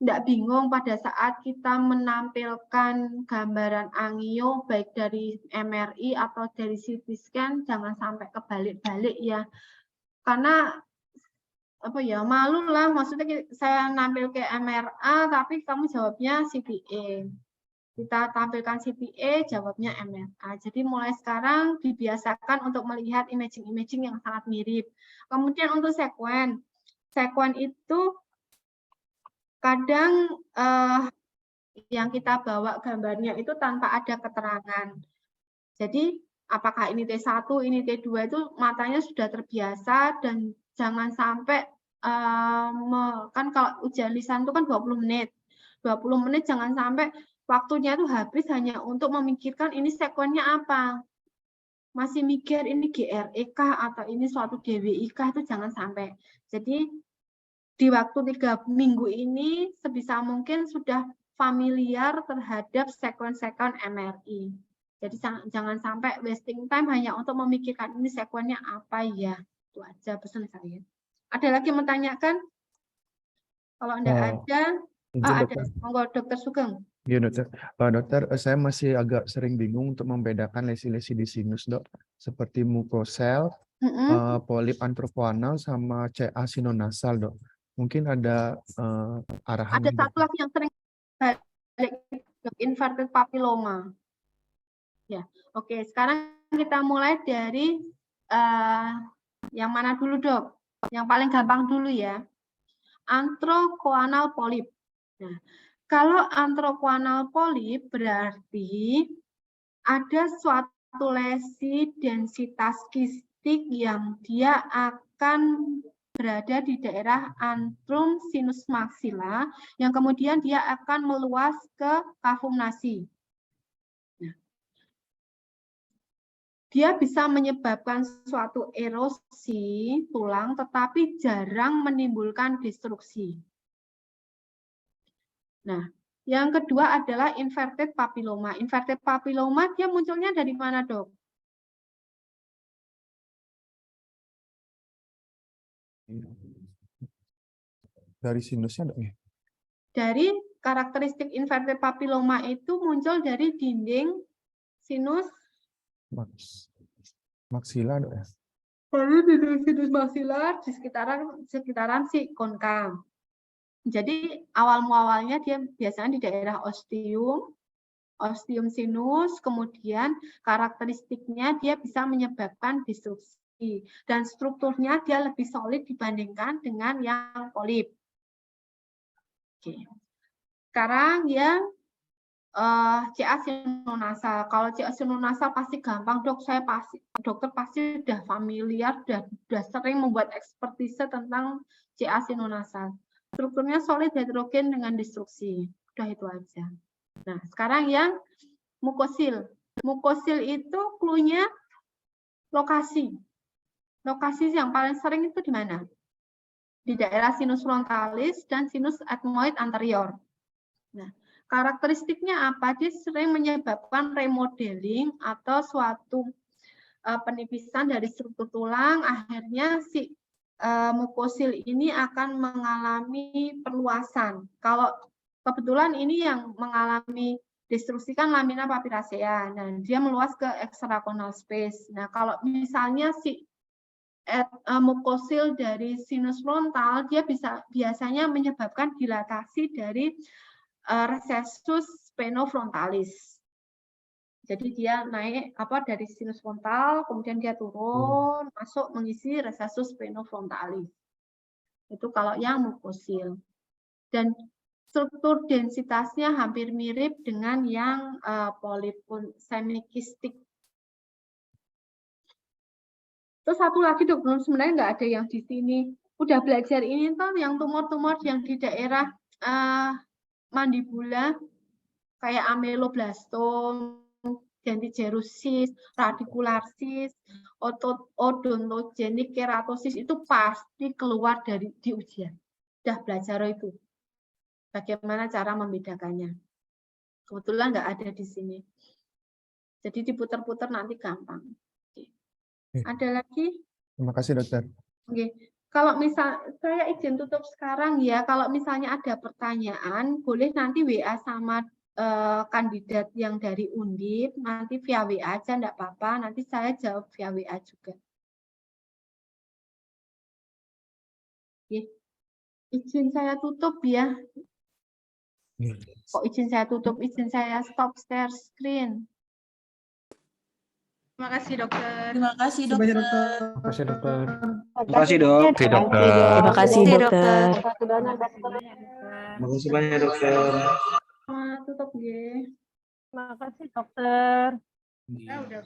tidak bingung pada saat kita menampilkan gambaran angio baik dari MRI atau dari CT scan, jangan sampai kebalik-balik ya. Karena apa ya, malu lah, maksudnya saya nampil ke MRA tapi kamu jawabnya CTA. Kita tampilkan CTA, jawabnya MRA. Jadi mulai sekarang dibiasakan untuk melihat imaging-imaging yang sangat mirip. Kemudian untuk sekuen itu kadang yang kita bawa gambarnya itu tanpa ada keterangan. Jadi apakah ini T1, ini T2 itu matanya sudah terbiasa dan jangan sampai kan kalau ujian lisan itu kan 20 menit. 20 menit jangan sampai waktunya itu habis hanya untuk memikirkan ini sekuennya apa. Masih mikir ini GRE kah atau ini suatu DWI kah, itu jangan sampai. Jadi di waktu 3 minggu ini sebisa mungkin sudah familiar terhadap sekuen-sekuen MRI. Jadi jangan sampai wasting time hanya untuk memikirkan ini sekuennya apa ya. Itu aja pesan saya. Ada lagi menanyakan? Kalau enggak ada, ada. Monggo Dokter Sugeng. Iya dokter. Dokter, saya masih agak sering bingung untuk membedakan lesi-lesi di sinus dok. Seperti mukosel, polip antropoanal sama CA sinonasal dok. Mungkin ada arahan. Ada satu lagi yang sering balik inverted papilloma. Ya, oke. Sekarang kita mulai dari yang mana dulu dok? Yang paling gampang dulu ya. Antrochoanal polip. Nah, kalau antrochoanal polip berarti ada suatu lesi densitas kistik yang dia akan berada di daerah antrum sinus maxilla yang kemudian dia akan meluas ke kavum nasi. Nah, dia bisa menyebabkan suatu erosi tulang tetapi jarang menimbulkan destruksi. Nah, yang kedua adalah inverted papilloma. Inverted papilloma dia munculnya dari mana, dok? Dari sinusnya dok ya? Dari karakteristik inverted papilloma itu muncul dari dinding sinus maksila dok ya? Dari dinding sinus maksilar di sekitaran si konka. Jadi awalnya dia biasanya di daerah ostium sinus, kemudian karakteristiknya dia bisa menyebabkan destruksi dan strukturnya dia lebih solid dibandingkan dengan yang polip. Oke. Sekarang yang CA sinonasal. Kalau CA sinonasal pasti gampang dok, dokter pasti sudah familiar, sudah sering membuat ekspertise tentang CA sinonasal. Strukturnya solid heterogen dengan destruksi. Udah itu aja. Nah, sekarang yang mukosil. Mukosil itu clue-nya lokasi. Lokasi yang paling sering itu di mana? Di daerah sinus frontalis dan sinus ethmoid anterior. Nah, karakteristiknya apa? Dia sering menyebabkan remodeling atau suatu penipisan dari struktur tulang. Akhirnya si mukosil ini akan mengalami perluasan. Kalau kebetulan ini yang mengalami destruksi kan lamina papiracea, dan dia meluas ke extraconal space. Nah, kalau misalnya si mukosil dari sinus frontal, dia biasanya menyebabkan dilatasi dari recessus spenofrontalis. Jadi dia naik dari sinus frontal, kemudian dia turun, masuk mengisi recessus spenofrontalis. Itu kalau yang mukosil. Dan struktur densitasnya hampir mirip dengan yang polip semikistik. Terus satu lagi dok, sebenarnya nggak ada yang di sini. Udah belajar ini tuh yang tumor-tumor yang di daerah mandibula, kayak ameloblastom, dentigerosis, radikularsis, odontogenik keratosis itu pasti keluar di ujian. Udah belajar itu. Bagaimana cara membedakannya? Kebetulan nggak ada di sini. Jadi diputar-putar nanti gampang. Oke. Ada lagi? Terima kasih dokter. Oke. Kalau misal saya izin tutup sekarang ya. Kalau misalnya ada pertanyaan, boleh nanti WA sama kandidat yang dari Undip, nanti via WA aja, enggak apa-apa, nanti saya jawab via WA juga. Oke. Izin saya tutup ya. Kok izin saya tutup, izin saya stop share screen. Terima kasih dokter. Terima kasih Terima kasih, dokter. dokter. Terima kasih dokter. Terima kasih dok. Terima kasih dokter. Terima kasih dokter. Terima kasih banyak dokter. Tutup ya. Terima kasih dokter. Ya udah.